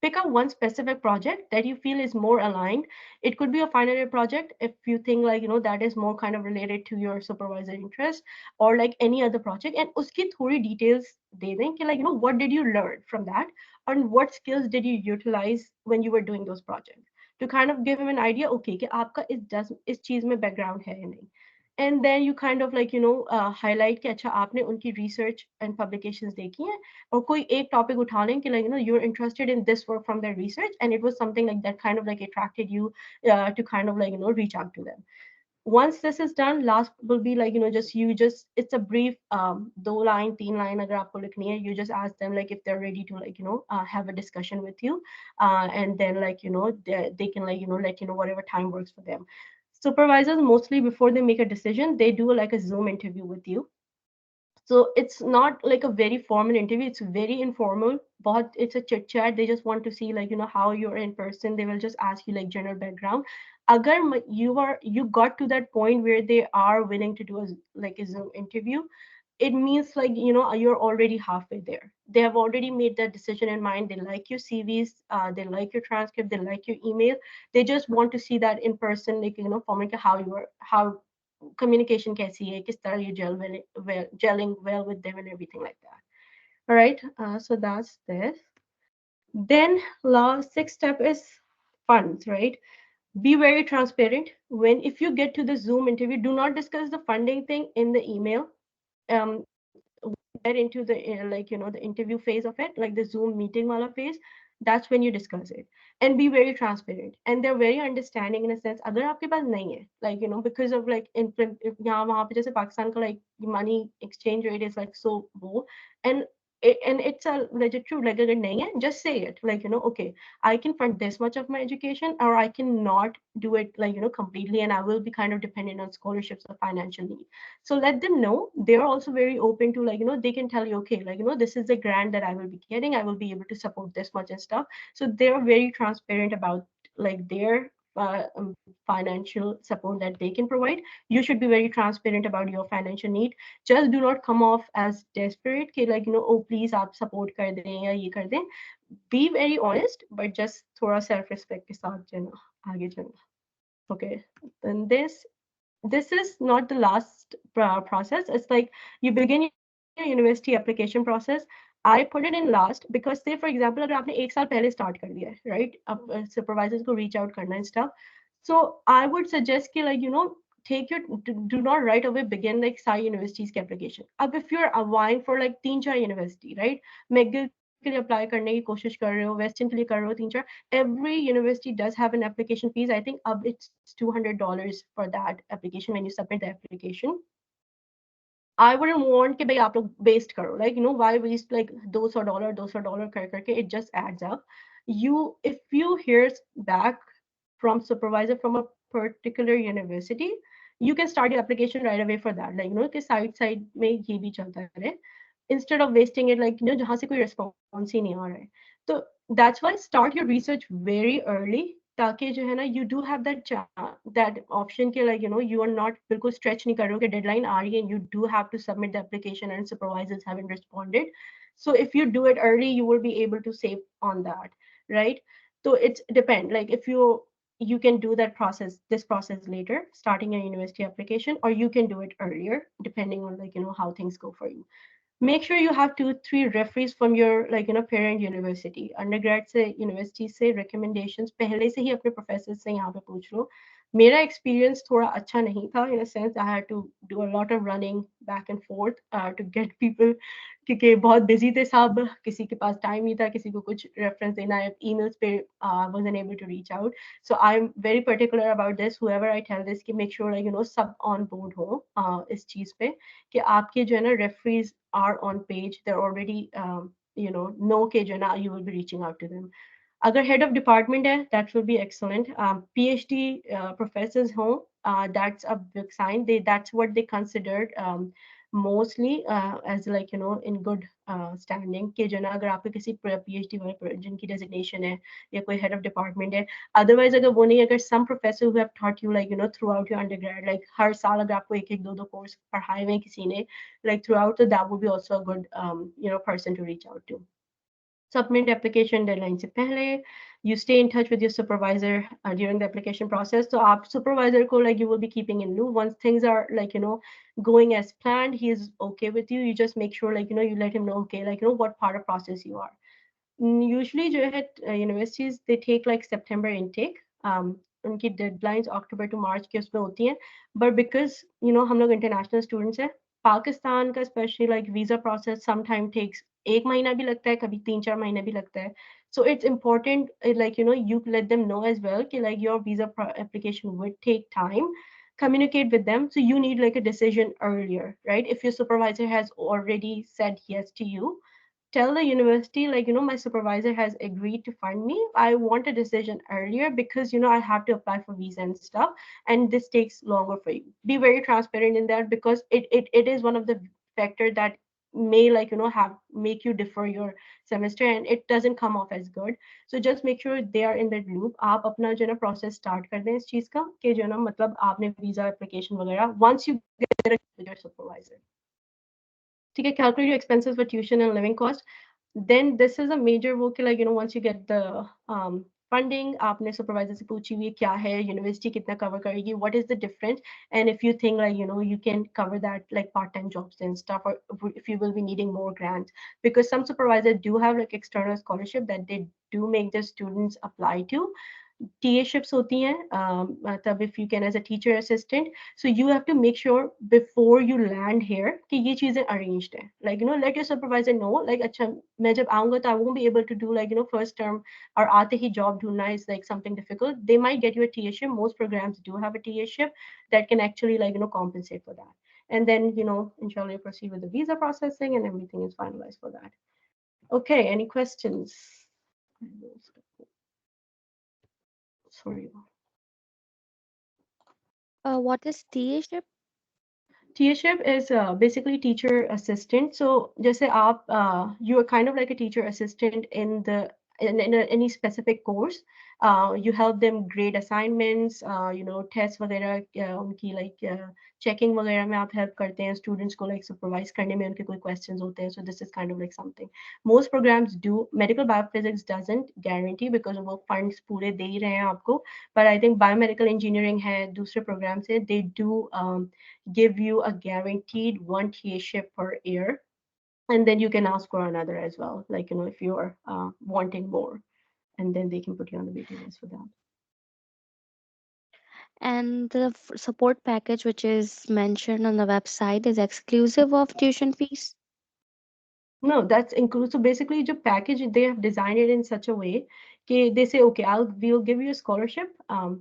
pick up one specific project that you feel is more aligned. It could be a final year project if you think like you know that is more kind of related to your supervisor interest, or like any other project, and uski thodi details de dein ki like you know what did you learn from that and what skills did you utilize when you were doing those projects, to kind of give him an idea okay कि आपका इस चीज में background है या नहीं. And then you kind of like you know highlight कि अच्छा आपने उनकी research and publications देखी हैं और कोई एक टॉपिक उठा लें कि like you know you're interested in this work from their research and it was something like that kind of like attracted you to kind of like you know reach out to them. Once this is done, last will be like you know just it's a brief दो line तीन line अगर आपको लिखनी है, you just ask them like if they're ready to like you know have a discussion with you, and then like you know they can like you know let you know whatever time works for them. Supervisors mostly before they make a decision they do like a Zoom interview with you. So it's not like a very formal interview, it's very informal, but it's a chit chat. They just want to see like you know how you're in person. They will just ask you like general background. Agar you got to that point where they are willing to do a like a Zoom interview, it means like you know you're already halfway there. They have already made that decision in mind. They like your CVs, they like your transcript, they like your email. They just want to see that in person, like you know forming how you are, how communication कैसी है, किस तरह you gelling well with them and everything like that. All right, so that's this. Then last sixth step is funds, right? Be very transparent. When if you get to the Zoom interview, do not discuss the funding thing in the email. Get into the like you know the interview phase of it, like the Zoom meeting wala phase. That's when you discuss it and be very transparent. And they're very understanding in a sense. अगर आपके पास नहीं है, like you know, because of like यहाँ वहाँ पे जैसे पाकिस्तान का like money exchange rate is like so low, and and it's a legit true. Like अगर नहीं है, just say it. Like you know, okay, I can fund this much of my education, or I cannot do it like you know completely, and I will be kind of dependent on scholarships or financial need. So let them know. They're also very open to like you know they can tell you okay like you know this is the grant that I will be getting, I will be able to support this much and stuff. So they're very transparent about like their financial support that they can provide. You should be very transparent about your financial need. Just do not come off as desperate कि like you know oh please आप support कर दें या ये कर दें. Be very honest, but just थोड़ा self respect के साथ जाना आगे जाना. Okay, then this is not the last process. It's like you begin your university application process. I put it in last because say for example अगर आपने एक साल पहले start कर दिया है, right? अब supervisors को reach out करना and stuff. So I would suggest कि like you know take your do not right away begin like सारी universities की application. अब if you're vying for like तीन चार university, right? McGill के लिए apply करने की कोशिश कर रहे हो, Western के लिए कर रहे हो तीन चार. Every university does have an application fees. I think it's $200 for that application when you submit the application. I wouldn't want कि भाई आप लोग waste करो, like you know why waste like $200 कर करके, it just adds up. If you hear back from supervisor from a particular university, you can start your application right away for that, like you know कि side में ये भी चलता रहे, instead of wasting it like you know जहाँ से कोई response ही नहीं आ रहा है. So that's why start your research very early. ताकि जो है ना you do have that option के like you are not बिल्कुल stretch नहीं कर रहे हो कि deadline आ रही है and you do have to submit the application and supervisors haven't responded. So if you do it early, you will be able to save on that, right? So it's depend like if you can do this process later starting a university application, or you can do it earlier depending on like how things go for you. Make sure you have 2 3 referees from your like parent university. Undergrad से university से recommendations पहले से ही अपने professors से यहाँ पे पूछ लो. मेरा experience थोड़ा अच्छा नहीं था in a sense. I had to do a lot of running back and forth to get people, क्योंकि बहुत busy थे सब, किसी के पास time नहीं था, किसी को कुछ reference देना है, emails पे wasn't able to reach out. So I'm very particular about this. Whoever I tell this कि make sure like सब on board हो इस चीज पे कि आपके जो है ना referees are on page. They're already know कि जो है ना you will be reaching out to them. अगर head of department है, that will be excellent. PhD professors हों, that's a big sign. That's what they considered mostly as like in good standing कि जो ना अगर आपके किसी PhD वाले जिनकी designation है या कोई head of department है. Otherwise अगर वो नहीं, अगर some professor who have taught you like throughout your undergrad, like हर साल अगर आपको एक एक दो दो course पढ़ाए हुए किसी ने like throughout, so that would be also a good person to reach out to. Submit application deadline से पहले. You stay in touch with your supervisor during the application process. So आप supervisor को like you will be keeping in loop once things are like going as planned. He is okay with you. You just make sure like you let him know okay like what part of process you are. Usually जो है universities they take like September intake. उनकी deadlines October to March के उसमें होती हैं. But because हम लोग international students हैं, पाकिस्तान का especially like visa process sometimes takes एक महीना भी लगता है, कभी 3 4 महीने भी लगता है. So it's important like you let them know as well कि like your visa application would take time. Communicate with them. So you need like a decision earlier, right? If your supervisor has already said yes to you, tell the university like my supervisor has agreed to fund me. I want a decision earlier because I have to apply for visa and stuff, and this takes longer for you. Be very transparent in that because it is one of the factor that may like have make you defer your semester and it doesn't come off as good. So just make sure they are in that loop. आप अपना जो है ना process start कर दें इस चीज का कि जो है ना मतलब आपने visa application वगैरह once you get a with your supervisor. ठीक है, calculate your expenses for tuition and living cost. Then this is a major वो कि like once you get the funding, आपने supervisor से पूछी हुई क्या है, university कितना cover करेगी, what is the difference, and if you think like you can cover that like part-time jobs and stuff, or if you will be needing more grants, because some supervisors do have like external scholarship that they do make their students apply to. TA ships होती हैं मतलब if you can as a teacher assistant, so you have to make sure before you land here कि ये चीजें arranged हैं, like let your supervisor know like अच्छा मैं जब आऊँगा तो I won't be able to do like first term और आते ही job ढूंढना is like something difficult. They might get you a TA ship. Most programs do have a TA ship that can actually like compensate for that, and then inshallah you proceed with the visa processing and everything is finalized for that. Okay, any questions? Sorry. What is TA? Teachership is basically teacher assistant. So just say aap, you are kind of like a teacher assistant in any specific course. You help them grade assignments, tests वगैरह उनकी like checking वगैरह में आप help करते हैं students को like supervise करने में उनके कोई questions होते हैं. So this is kind of like something most programs do. Medical biophysics doesn't guarantee because वो funds पूरे दे ही रहे हैं आपको. But I think biomedical engineering है दूसरे programs है, they do give you a guaranteed 1 TA ship per year, and then you can ask for another as well, like if you're wanting more, and then they can put you on the waiting list for that. And the support package, which is mentioned on the website, is exclusive of tuition fees. No, that's inclusive. So basically, the package they have designed it in such a way, okay, they say, okay, we'll give you a scholarship.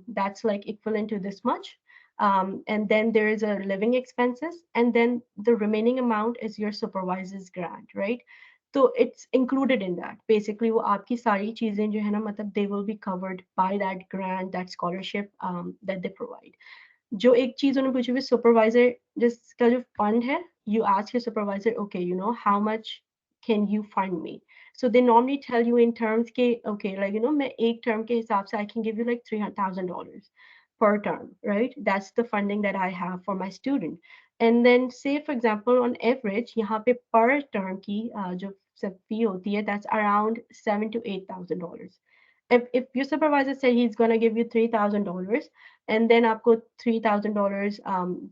That's like equivalent to this much. And then there is a living expenses, and then the remaining amount is your supervisor's grant, right? So it's included in that. Basically, वो आपकी सारी चीजें जो है ना मतलब they will be covered by that grant, that scholarship that they provide. जो एक चीज उन्होंने पूछी हुई सुपरवाइजर जिसका जो फंड है, you ask your supervisor, okay, how much can you fund me? So they normally tell you in terms ke okay, like मैं एक term के हिसाब से I can give you like $300,000 per term, right? That's the funding that I have for my student. And then say for example on average यहाँ पे per term की जो सब fee होती है, that's around $7,000 to $8,000. If your supervisor said he's gonna give you $3,000, and then आपको $3,000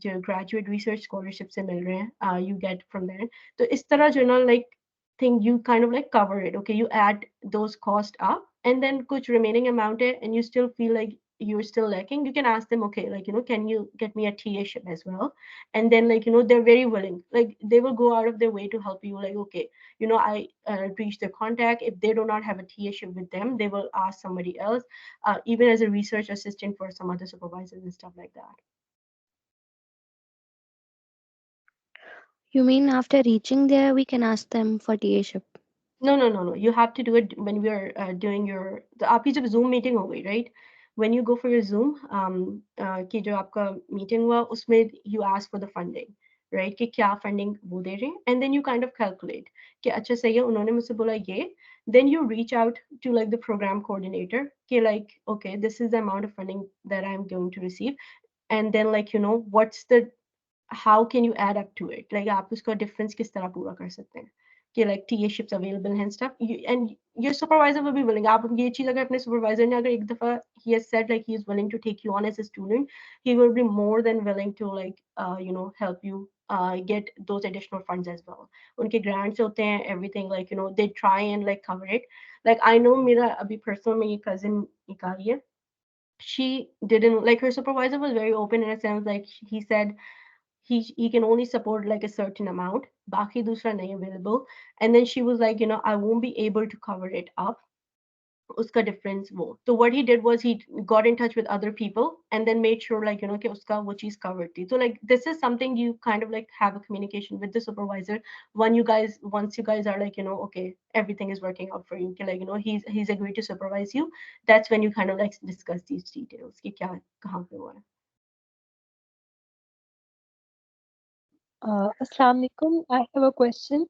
जो graduate research scholarship से मिल रहे हैं, you get from there. तो इस तरह जो ना like thing you kind of like cover it. Okay, you add those costs up, and then kuch remaining amount है, and you still feel like you're still lacking, you can ask them, okay, like can you get me a TA-ship as well? And then like they're very willing, like they will go out of their way to help you, like okay, I reach their contact. If they do not have a TA-ship with them, they will ask somebody else, even as a research assistant for some other supervisors and stuff like that. You mean after reaching there, we can ask them for TA-ship? No, no, no, no. You have to do it when we are doing your the आपकी जब Zoom meeting हो गई, right? When you go for your Zoom, कि जो आपका meeting हुआ, उसमें you ask for the funding, right? कि क्या funding वो दे रहे हैं, and then you kind of calculate कि अच्छा सही है, उन्होंने मुझसे बोला ये, then you reach out to like the program coordinator कि like okay, this is the amount of funding that I'm going to receive, and then like what's the how can you add up to it, like आप उसका difference किस तरह पूरा कर सकते हैं कि like TA ships available and stuff, and your supervisor will be willing. आप ये चीज अगर अपने supervisor ने अगर एक दफा he has said like he is willing to take you on as a student, he will be more than willing to like help you get those additional funds as well. उनके grants होते हैं, everything, like they try and like cover it. Like I know मेरा अभी personal में ये cousin निकाली है, she didn't like, her supervisor was very open in a sense, like he said he can only support like a certain amount, baki dusra nahi available. And then she was like, I won't be able to cover it up, uska difference wo. So what he did was he got in touch with other people and then made sure like कि uska wo cheez covered thi. So like this is something you kind of like have a communication with the supervisor when once you guys are like okay, everything is working out for you, like he's agreed to supervise you. That's when you kind of like discuss these details कि क्या कहाँ पे हुआ है. Assalamu alaikum. I have a question.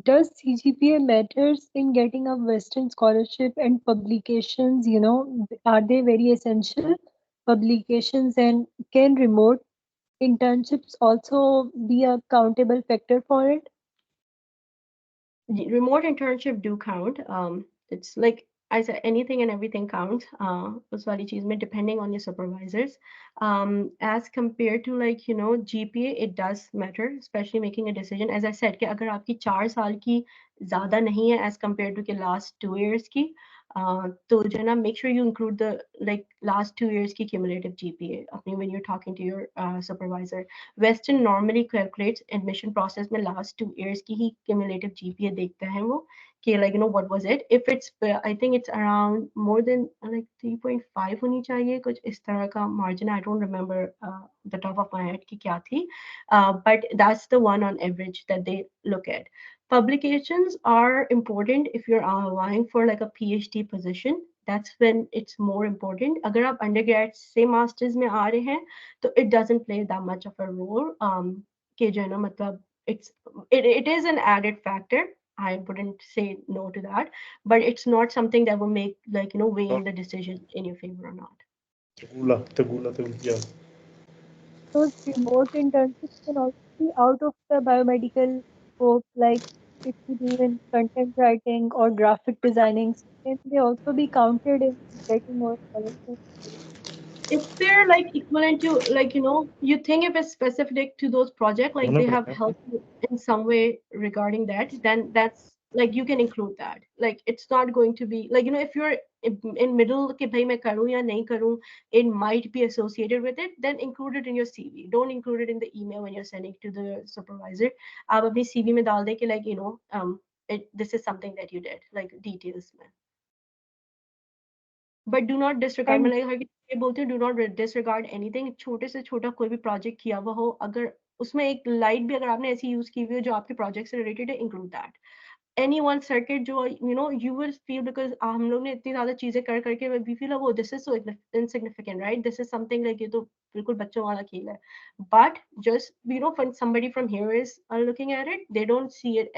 Does CGPA matters in getting a Western scholarship and publications? Are they very essential publications, and can remote internships also be a countable factor for it? Remote internship do count. It's like I said, anything and everything counts. उस वाली चीज में depending on your supervisors. As compared to like GPA, it does matter, especially making a decision. As I said कि अगर आपकी 4 साल की ज़्यादा नहीं है as compared to के last 2 years की, तो जो है ना, make sure you include the like last 2 years की cumulative GPA अपनी when you're talking to your supervisor. Western normally calculates admission process में last 2 years की ही cumulative GPA देखता है वो कि like what was it. If it's I think it's around more than like 3.5 होनी चाहिए, कुछ इस तरह का margin. I don't remember the top of my head कि क्या थी, but that's the one on average that they look at. Publications are important if you're vying for like a PhD position. That's when it's more important. अगर आप undergrad से masters में आ रहे हैं, तो it doesn't play that much of a role. कि जो है ना, मतलब it is an added factor. I wouldn't say no to that, but it's not something that will make like weighing the decision in your favor or not. Yeah. Those remote internships can also be out of the biomedical scope, like if you do in content writing or graphic designing, can they also be counted in getting more scholarships? If they're like equivalent to like you think if it's specific to those projects, like they have helped you in some way regarding that, then that's like you can include that. Like it's not going to be like if you're in middle कि भाई मैं करूँ या नहीं करूँ, it might be associated with it, then include it in your CV. Don't include it in the email when you're sending to the supervisor. आप अपनी CV में डाल दें कि like this is something that you did, like details में. But do not disregard, मैं And हर ये बोलती हूँ, डू नॉट डिसरिगार्ड एनीथिंग. छोटे से छोटा कोई भी प्रोजेक्ट किया हुआ हो, अगर उसमें एक लाइट भी अगर आपने ऐसी यूज की हुई हो जो आपके प्रोजेक्ट से रिलेटेड है, include that. any one circuit जो you will feel, because हम लोग ने इतनी ज़्यादा चीज़ें कर करके we feel like, oh, this is so insignificant, right? This is something like ये तो बिल्कुल बच्चों वाला खेल है. But just when somebody from here is looking at it, they don't see it.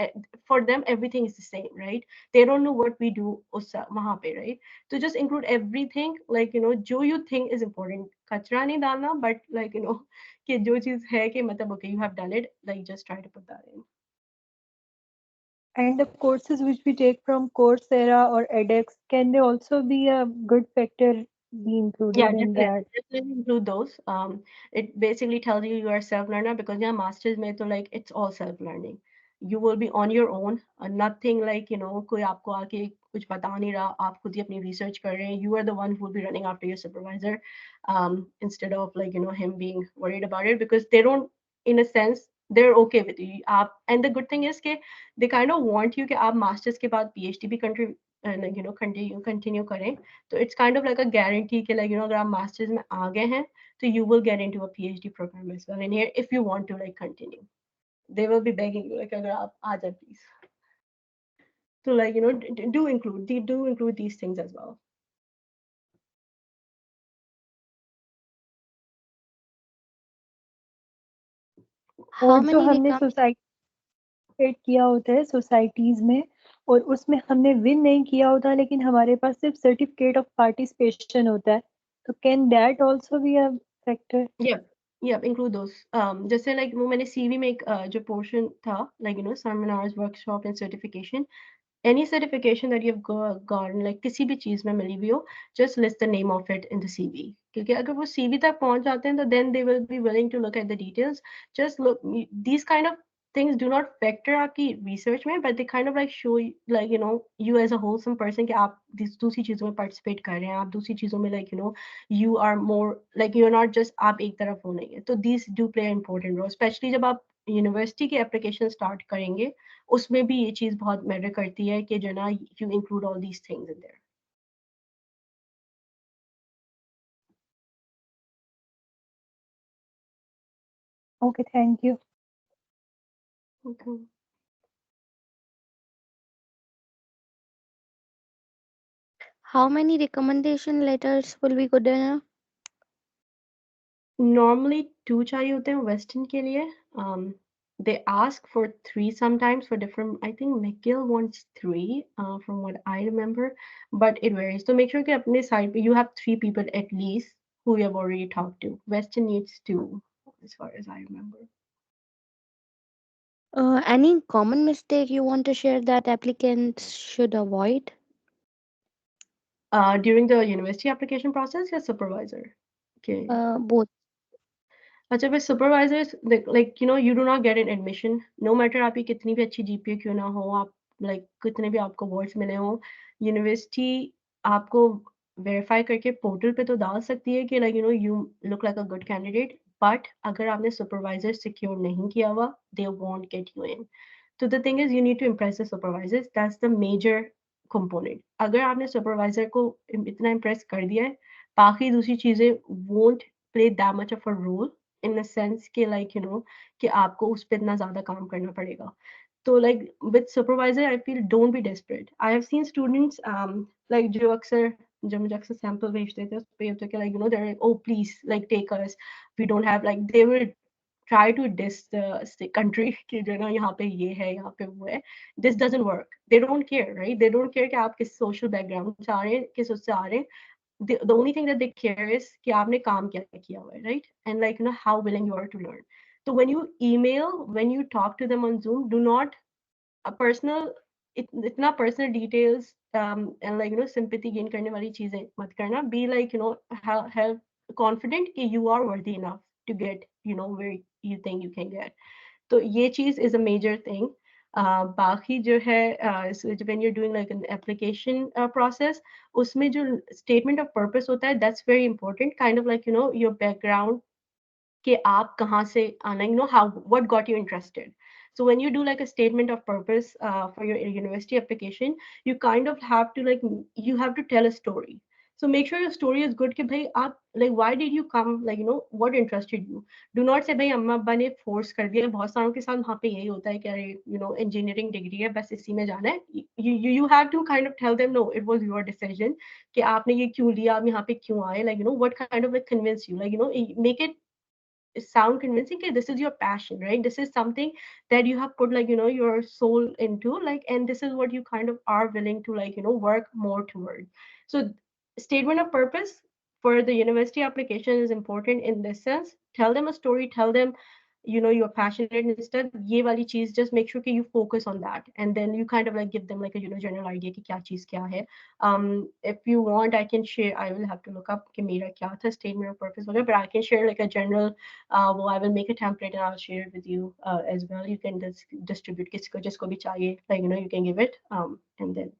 For them, everything is the same, right? They don't know what we do उस वहाँ पे, right? To just include everything, like जो you think is important. कचरा नहीं डालना, but like कि जो चीज़ है कि मतलब okay, you have done it, like just try to put that in. And the courses which we take from Coursera or edX, can they also be a good factor be Yeah, included in definitely, that? definitely include those. It basically tells you are self-learner, because yeah, masters में तो like it's all self-learning. You will be on your own. Nothing like कोई आपको आके कुछ बता नहीं रहा. आप खुद ही अपनी research कर रहे हैं. You are the one who will be running after your supervisor, instead of like him being worried about it, because they don't, in a sense, they're okay with you. आप, and the good thing is कि they kind of want you कि आप masters के बाद PhD भी continue करें. So it's kind of like a guarantee कि like अगर आप masters में आ गए हैं, so you will get into a PhD program as well in here if you want to like continue. They will be begging you like अगर आप आ जाए please. So like do include these things as well. How और जो many हमने society किया होता है societies में, और उसमें हमने विन नहीं किया होता, लेकिन हमारे पास सिर्फ सर्टिफिकेट ऑफ पार्टिसिपेशन होता है, तो can that also be a factor? Yeah, include those. जैसे like वो मैंने CV में एक जो portion था, like seminars, workshop and certification. Any certification that you've gotten, like किसी भी चीज में मिली हुई हो, just list the name of it in the CV. क्योंकि अगर वो CV तक पहुंच जाते हैं, तो then they will be willing to look at the details. Just look, these kind of things do not factor आपकी research में, but they kind of like show like you as a wholesome person कि आप दूसरी चीजों में participate कर रहे हैं, आप दूसरी चीजों में like you are more like you're not just आप एक तरफ हो नहीं है. तो these do play an important role, especially जब आप यूनिवर्सिटी की एप्लीकेशन स्टार्ट करेंगे, उसमें भी ये चीज बहुत मैटर करती है कि जो ना you include all these things in their. Okay, thank you. Okay. how many recommendation letters will be good enough? Normally 2 चाहिए होते हैं वेस्टर्न के लिए. They ask for 3 sometimes for different. I think McGill wants 3, from what I remember, but it varies. So make sure कि अपने side पे you have 3 people at least who you have already talked to. Western needs 2, as far as I remember. Any common mistake you want to share that applicants should avoid? During the university application process, या supervisor? Okay. Both. अच्छा, with supervisors, like you do not get an admission, no matter आपकी कितनी भी अच्छी GPA क्यों ना हो, आप like कितने भी आपको awards मिले हो, यूनिवर्सिटी आपको verify करके पोर्टल पे तो डाल सकती है कि like you look like a good candidate, but अगर आपने supervisor secure नहीं किया हुआ, they won't get you in. So the thing is, you need to impress the supervisors. That's the major component. अगर आपने supervisor को इतना impress कर दिया है, बाकी दूसरी चीजें won't play that much of a role, in a sense कि like कि आपको उस पे इतना ज़्यादा काम करना पड़ेगा. तो like with supervisor, I feel don't be desperate. I have seen students like जो मुझे अक्सर sample भेजते थे, उस पे होता है कि like they're like, oh please like take us, we don't have, like they will try to diss the country कि जो ना यहाँ पे ये है, यहाँ पे वो है. This doesn't work. They don't care, right? They don't care कि आप किस social background से आ रहे हैं, किस उससे आ रहे हैं. The only thing that they care is कि आपने काम क्या किया हुआ है, right? And like how willing you are to learn. So when you email, when you talk to them on Zoom, do not a personal इतना personal details, and like sympathy gain करने वाली चीजें मत करना. Be like have confident कि you are worthy enough to get where you think you can get. तो ये चीज is a major thing. बाकी जो है so when you're doing like an application process, उसमें जो statement of purpose होता है, that's very important, kind of like your background कि आप कहाँ से आना, how what got you interested. So when you do like a statement of purpose for your university application, you kind of have to like you have to tell a story. So make sure your story is good कि भाई आप like why did you come, like you know what interested you. Do not say भाई अम्मा अब्बा ने force कर दिया. बहुत सारों के साथ वहाँ पे यही होता है कि अरे you know engineering degree है बस इसी में जाना है. You have to kind of tell them no, it was your decision कि आपने ये क्यों लिया, आप यहाँ पे क्यों आए, like you know what kind of like convince you, like you know make it sound convincing that this is your passion, right? This is something that you have put like you know your soul into, like, and this is what you kind of are willing to like you know work more toward. So statement of purpose for the university application is important in this sense. Tell them a story, tell them you know you're passionate. Instead ye wali cheez, just make sure that you focus on that, and then you kind of like give them like a you know general idea ki kya cheez kya hai. If you want I can share, I will have to look up कि मेरा क्या था statement of purpose वगैरह, but I can share like a general well, I will make a template and I'll share it with you as well. You can just distribute किसको जिसको भी चाहिए, like you know you can give it and then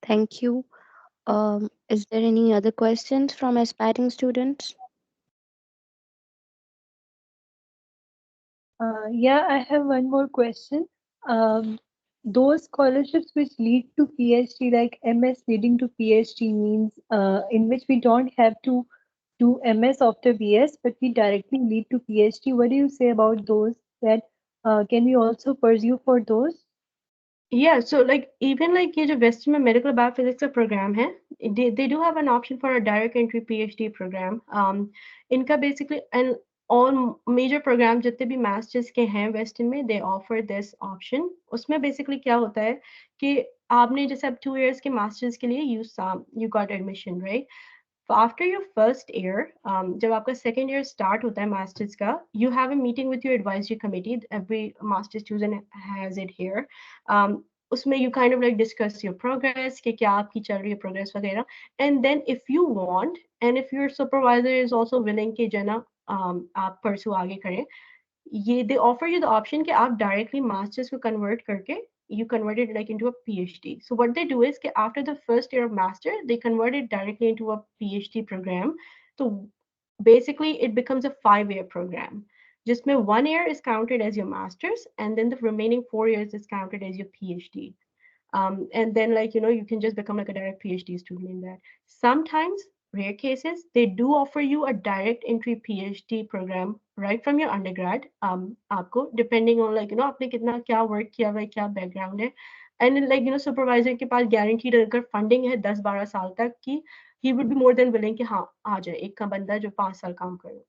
Thank you. Is there any other questions from aspiring students? Yeah, I have one more question. Those scholarships which lead to PhD, like MS leading to PhD, means in which we don't have to do MS after BS, but we directly lead to PhD. What do you say about those? That can we also pursue for those? yeah, so like even like ये जो waste में medical biophysics का program है, they do have an option for a direct entry PhD program. इनका basically and all major program जितने भी masters के हैं वेस्ट में, they offer this option. उसमें basically क्या होता है कि आपने जैसे अब 2 years के masters के लिए you got admission, right? After your first year, जब आपका second year start होता है masters का, you have a meeting with your advisory committee. Every master student has it here. उसमें you kind of like discuss your progress कि क्या आपकी चल रही है progress वगैरह. And then if you want and if your supervisor is also willing कि जो है ना आप pursue आगे करें, they offer you the option कि आप directly masters को convert करके you convert it like into a PhD. So what they do is that after the first year of master, they convert it directly into a PhD program. So basically, it becomes a 5-year program. Just 1 year is counted as your master's, and then the remaining 4 years is counted as your PhD. And then like you know you can just become like a direct PhD student in that. Sometimes rare cases they do offer you a direct entry PhD program right from your undergrad. आपको depending on like you know आपने कितना क्या work किया हुआ है, क्या background है, and like you know supervisor के पास guaranteed अगर funding है 10-12 साल तक की, he would be more than willing कि हाँ आ जाए एक का बंदा जो 5 साल काम करे.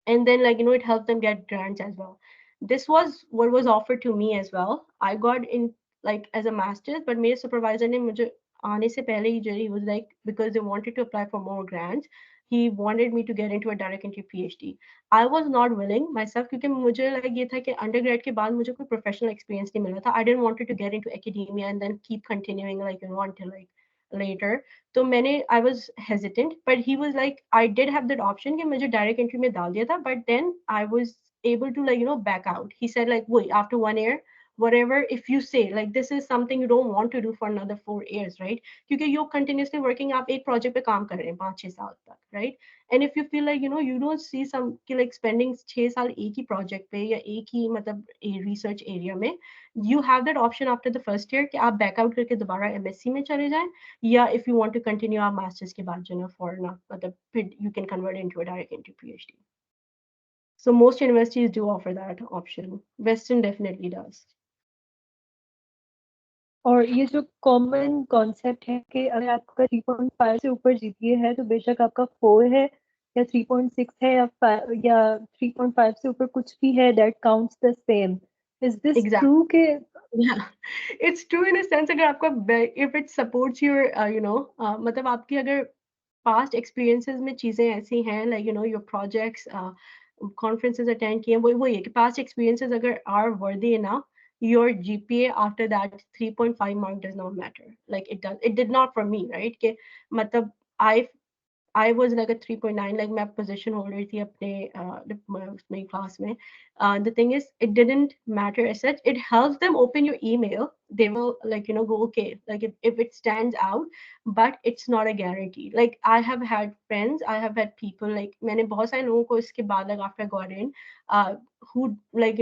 And then like you know it helped them get grants as well. This was what was offered to me as well. I got in like as a master's, but my supervisor ने मुझे आने से पहले he was like because they wanted to apply for more grants, he wanted me to get into a direct entry PhD. I was not willing myself क्योंकि मुझे like ये था कि undergrad के बाद मुझे कोई professional experience नहीं मिला था. I didn't want to get into academia and then keep continuing like you know until like later. तो मैंने I was hesitant, but he was like I did have that option कि मुझे direct entry में डाल दिया था, but then I was able to like you know back out. He said like wait, after 1 year, whatever if you say like this is something you don't want to do for another 4 years, right? क्योंकि you're continuously working, आप एक project पे काम कर रहे हैं 5-6 साल तक, right? And if you feel like you know you don't see some कि like spending 6 साल एक ही project पे या एक ही मतलब research area में, you have that option after the first year कि आप back out करके दोबारा MSc में चले जाएं, yeah, if you want to continue our masters के बाद जो है for ना मतलब you can convert into a direct into PhD. So most universities do offer that option. Western definitely does. और ये जो कॉमन कॉन्सेप्ट है कि अगर आपका 3.5 से ऊपर जीपीए है तो बेशक आपका 4 है या 3.6 है या 3.5 से ऊपर कुछ भी है, that counts the same. Is this true के? Yeah, it's true in a sense अगर आपका if it supports your you know मतलब आपकी अगर past experiences में चीजें ऐसी हैं like you know your projects conferences attend किए, वो ये कि past experiences अगर are worthy enough, your GPA after that 3.5 mark does not matter. Like it did not for me, right? कि मतलब I I was like a 3.9, like मैं position holder थी अपने उसमें class में. The thing is, it didn't matter as such. It helps them open your email. They will like go okay, like if it stands out, but it's not a guarantee. Like I have had friends, I have had people like मैंने बहुत सारे लोगों को इसके बाद like after I got in, who like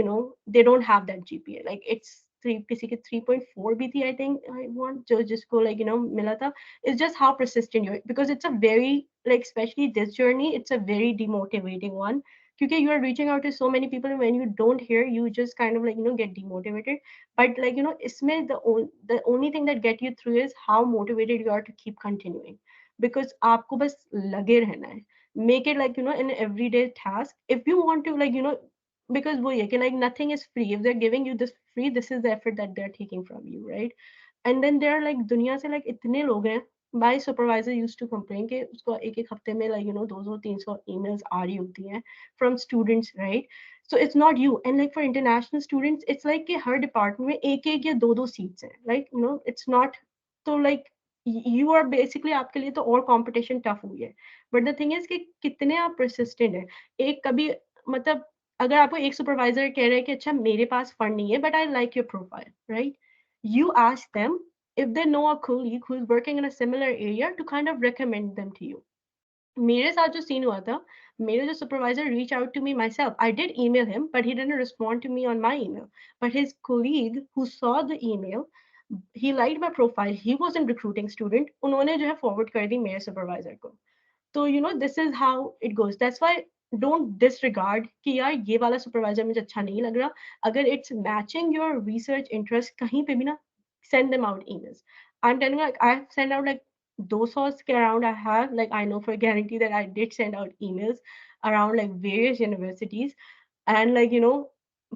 they don't have that GPA. Like it's three किसी के 3.4 भी थी I think I want जो जिसको like मिला था. It's just how persistent you're, because it's a very like especially this journey, it's a very demotivating one. Because you are reaching out to so many people and when you don't hear, you just kind of like get demotivated. But like isme the only thing that get you through is how motivated you are to keep continuing. Because aapko bas lage rehna hai. Make it like an everyday task. If you want to like because wo ye कि like nothing is free. If they're giving you this free, this is the effort that they're taking from you, right? And then there are like दुनिया से like इतने लोग हैं. My supervisor used to complain कि उसको एक एक हफ्ते में like 200-300 emails आ रही होती हैं from students, right? So it's not you. And like for international students, it's like कि हर department में एक एक या दो seats हैं. Like it's not. So like you are basically आपके लिए तो और competition tough हुई है. But the thing is कि कितने आप persistent हैं. एक कभी मतलब अगर आपको एक supervisor कह रहा है कि अच्छा मेरे पास fund नहीं है, but I like your profile, right? You ask them if they know a colleague who is working in a similar area to kind of recommend them to you. मेरे साथ जो सीन हुआ था, मेरे जो supervisor reached out to me myself. I did email him, but he didn't respond to me on my email. But his colleague who saw the email, he liked my profile. He wasn't recruiting student. उन्होंने जो है forward कर दी मेरे supervisor को. So this is how it goes. That's why don't disregard कि यार ये वाला supervisor मुझे अच्छा नहीं लग रहा. अगर it's matching your research interest कहीं पे भी ना, send them out emails. I'm telling you, like I've sent out like those sorts around. I have like I know for a guarantee that I did send out emails around like various universities. And like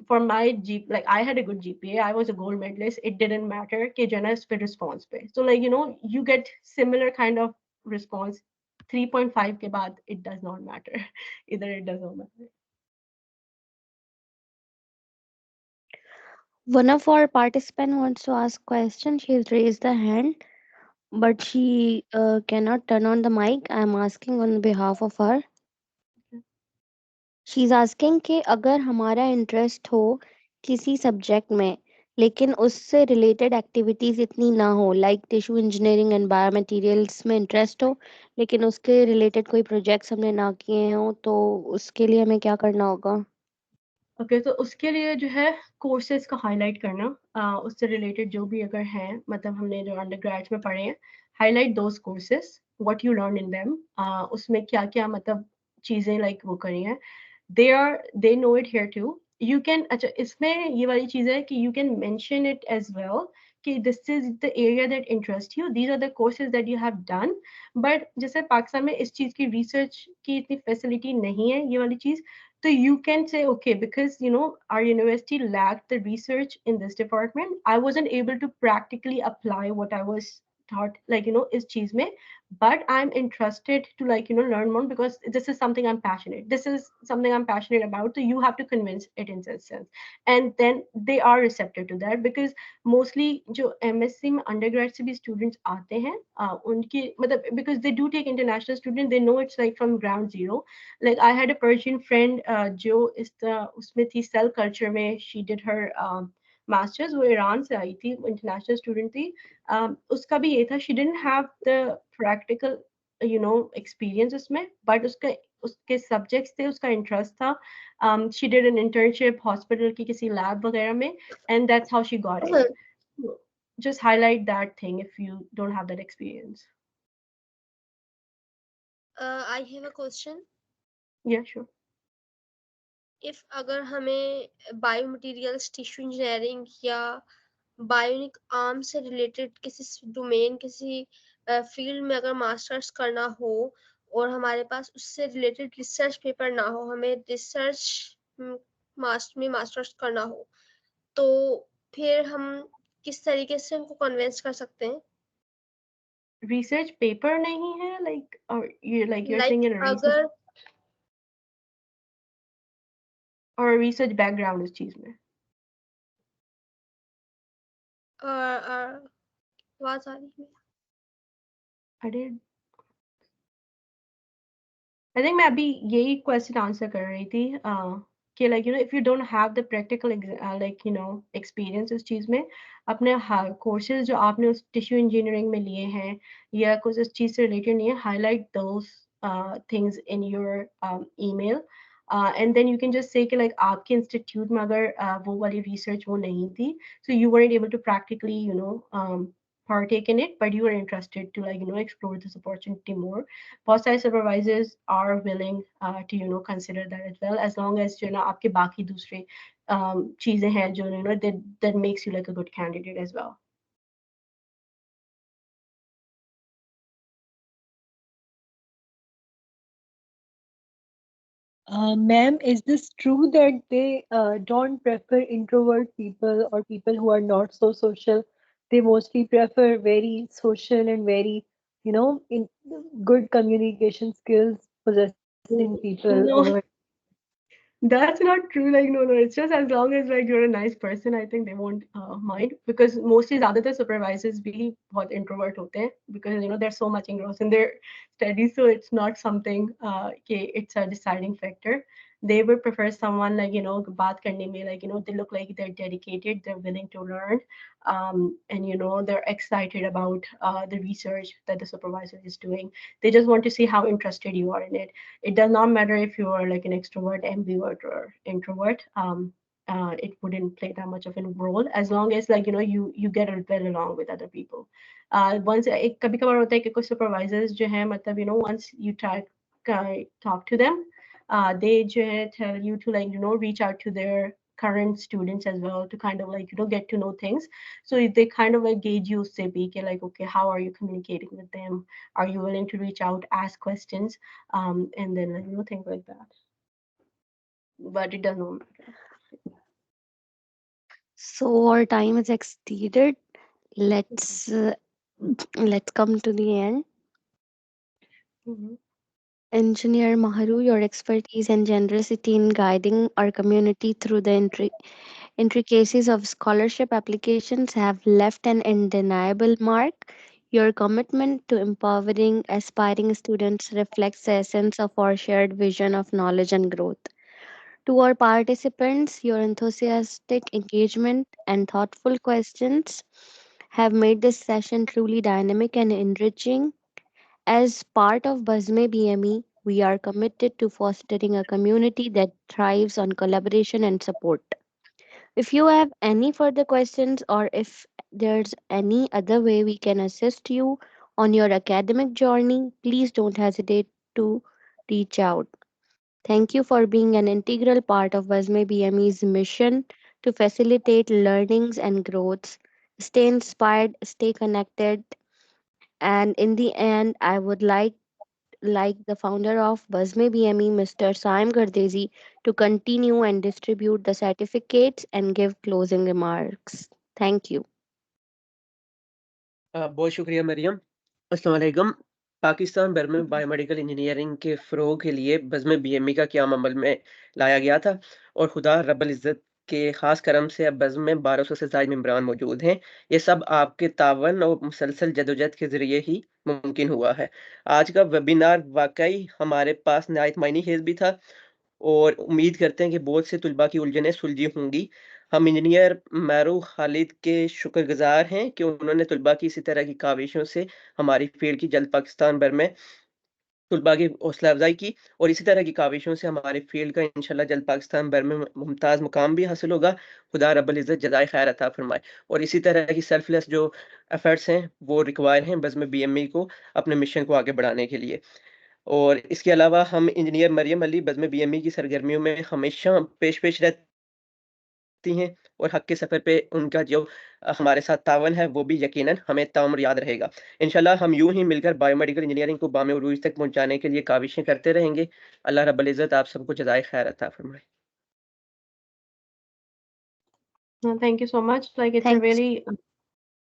for my G, like I had a good GPA, I was a gold medalist. It didn't matter कि जो है ना इस पे response पे. So like you get similar kind of response. 3.5 के बाद it does not matter. Either it does not matter. One of our participant wants to ask question. She's raised the hand, but she cannot turn on the mic. I'm asking on behalf of her. She is asking कि अगर हमारा interest हो किसी subject में लेकिन उससे related activities इतनी ना हो, like tissue engineering and biomaterials में इंटरेस्ट हो लेकिन उसके रिलेटेड कोई प्रोजेक्ट्स हमने ना किए हों, तो उसके लिए हमें क्या करना होगा? ओके तो उसके लिए जो है कोर्सेज का हाईलाइट करना, उससे रिलेटेड जो भी अगर हैं, मतलब हमने जो अंडर ग्रेड्स में पढ़े हैं, highlight those courses, what you learn in them, उसमें क्या क्या मतलब चीज़ें लाइक वो करी हैं. They know it here too. You can, अच्छा इसमें ये वाली चीज़ है कि you can mention it as well कि this is the area that interests you, these are the courses that you have done. But जैसे पाकिस्तान में इस चीज़ की रिसर्च की इतनी फैसिलिटी नहीं है ये वाली चीज़. So you can say, okay, because our university lacked the research in this department, I wasn't able to practically apply what I was taught, like is cheese mein, but I'm interested to like learn more because this is something I'm passionate. This is something I'm passionate about. So you have to convince it in that sense, and then they are receptive to that because mostly जो MSc में undergrad से भी students आते हैं, उनकी मतलब because they do take international students, they know it's like from ground zero. Like I had a Persian friend जो इस उसमें थी cell culture में, she did her मास्टर्स, वो ईरान से आई थी, इंटरनेशनल स्टूडेंट थी. उसका भी ये था, she didn't have the practical experience उसमें, बट उसका उसके सब्जेक्ट्स थे, उसका इंटरेस्ट था. She did an internship hospital की किसी लैब वगैरह में, and that's how she got in. Just highlight that thing if you don't have that experience. I have a question. Yeah, sure. If अगर हमें biomaterials, tissue engineering या bionic arm से related किसी domain, किसी field में अगर masters करना हो और हमारे पास उससे रिलेटेड रिसर्च पेपर ना हो, हमें रिसर्च में मास्टर्स करना हो, तो फिर हम किस तरीके से उनको कन्विंस कर सकते हैं? Research paper नहीं है, like, or you're saying in a research अगर or a research background इस चीज में. आवाज आ रही है? I did. I think मैं अभी यही question answer कर रही थी कि like if you don't have the practical like experience उस चीज़ में अपने courses जो आपने उस tissue engineering में लिए हैं या कुछ उस चीज़ से related नहीं है, highlight those things in your email and then you can just say कि like आपके institute में अगर वो वाली research वो नहीं थी, so you weren't able to practically partake in it, but you were interested to like explore this opportunity more. बहुत सारे supervisors are willing to consider that as well, as long as आपके बाकी दूसरे चीजें हैं जो that makes you like a good candidate as well. Ma'am, is this true that they don't prefer introvert people or people who are not so social? They mostly prefer very social and very, in good communication skills possessing people over. No, that's not true. Like, no, it's just as long as like you're a nice person, I think they won't mind, because mostly ज़्यादातर supervisors भी बहुत introvert होते हैं, because they're so much engrossed in their studies, so it's not something it's a deciding factor. They would prefer someone like बात करने में like they look like they're dedicated, they're willing to learn, and they're excited about the research that the supervisor is doing. They just want to see how interested you are in it. It does not matter if you are like an extrovert, ambivert, or introvert. It wouldn't play that much of a role, as long as like you get well along with other people. Once एक कभी कभार होता है कि कुछ supervisors जो हैं मतलब once you try talk to them, they जो है tell you to like reach out to their current students as well, to kind of like get to know things. So they kind of like gauge you उससे भी कि like okay, how are you communicating with them, are you willing to reach out, ask questions, and then things like that. But it does not matter. So our time is exceeded. Let's let's come to the end. Mhm. Engineer Mahru, your expertise and generosity in guiding our community through the intricacies of scholarship applications have left an undeniable mark. Your commitment to empowering aspiring students reflects the essence of our shared vision of knowledge and growth. To our participants, your enthusiastic engagement and thoughtful questions have made this session truly dynamic and enriching. As part of Bazm-e-BME, we are committed to fostering a community that thrives on collaboration and support. If you have any further questions or if there's any other way we can assist you on your academic journey, please don't hesitate to reach out. Thank you for being an integral part of Bazm-e-BME's mission to facilitate learnings and growths. Stay inspired, stay connected, and in the end, I would like the founder of Bazm-e-BME, Mr. Saim Gardezi, to continue and distribute the certificates and give closing remarks. Thank you. बहुत शुक्रिया मरियम। अस्सलाम वालेकुम। पाकिस्तान भर में biomedical engineering के फ़रोग़ के लिए बज़्म BME का क़याम अमल में लाया गया था और खुदा रब्बुल इज़्ज़त के ख़ास करम से अब बज़्म में 1200 से ज़ायद मेंबरान मौजूद हैं। ये सब आपके तावन और मुसलसल जदोजहद के ज़रिए ही मुमकिन हुआ है। आज का वेबिनार वाक़ई हमारे पास नहायत मायने खेज़ भी था और उम्मीद करते हैं कि बहुत से तुलबा की उलझनें सुलझी होंगी। हम इंजीनियर महरो खालिद के शुक्रगुज़ार हैं कि उन्होंने तुलबा की इसी तरह की काविशों से हमारी फ़ील्ड की जल्द पाकिस्तान भर में तुलबा की हौसला अफ़ज़ाई की और इसी तरह की काविशों से हमारी फ़ील्ड का इंशाअल्लाह जल्द पाकिस्तान भर में मुमताज़ मुकाम भी हासिल होगा। खुदा रब्बुल इज़्ज़त जज़ाए खैर अता फ़रमाए और इसी तरह की सेल्फ़लेस जो एफ़र्ट्स हैं, वो रिक्वायर हैं बज़्म बीएमई को अपने मिशन को आगे बढ़ाने के लिए। और इसके अलावा हम इंजीनियर मरियम अली बज़्म बीएमई की सरगर्मियों में हमेशा पेश रहती हैं और हक़ के सफ़र पे उनका जो हमारे साथ तावन है, वो भी यकीनन हमें ताउम्र याद रहेगा। इंशाअल्लाह हम यूँ ही मिलकर बायोमेडिकल इंजीनियरिंग को बामे उरूज तक पहुँचाने के लिए काविशें करते रहेंगे। अल्लाह रब्बुल इज़्ज़त आप सबको जज़ाए खैर अता फ़रमाए। Thank you so much. Like it's a Thanks. really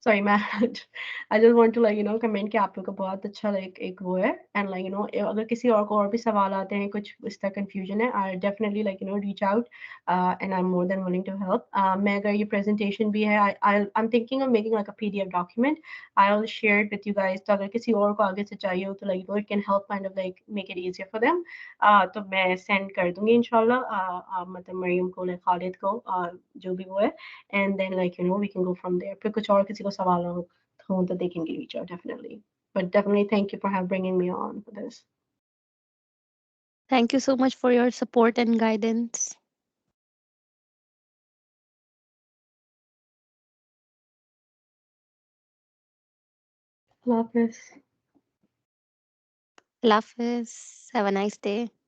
sorry मैं I just want to comment कि आप लोग का बहुत अच्छा एक वो है एंड अगर किसी और को और भी सवाल आते हैं कुछ इस तरह कंफ्यूजन है I definitely reach out and I am more than willing to help मैं अगर ये प्रेजेंटेशन भी है I am thinking of making like a PDF document I will share it with you guys तो अगर किसी और को आगे से चाहिए हो तो it can help kind of make it easier for them तो मैं सेंड कर दूंगी इंशाल्लाह मतलब मरियम को खालिद को जो भी वो है and then we can go from there फिर कुछ और किसी को सवाल हो तो they can reach out definitely but definitely thank you for bringing me on for this. Thank you so much for your support and guidance. Allah Hafiz. Love. Have a nice day.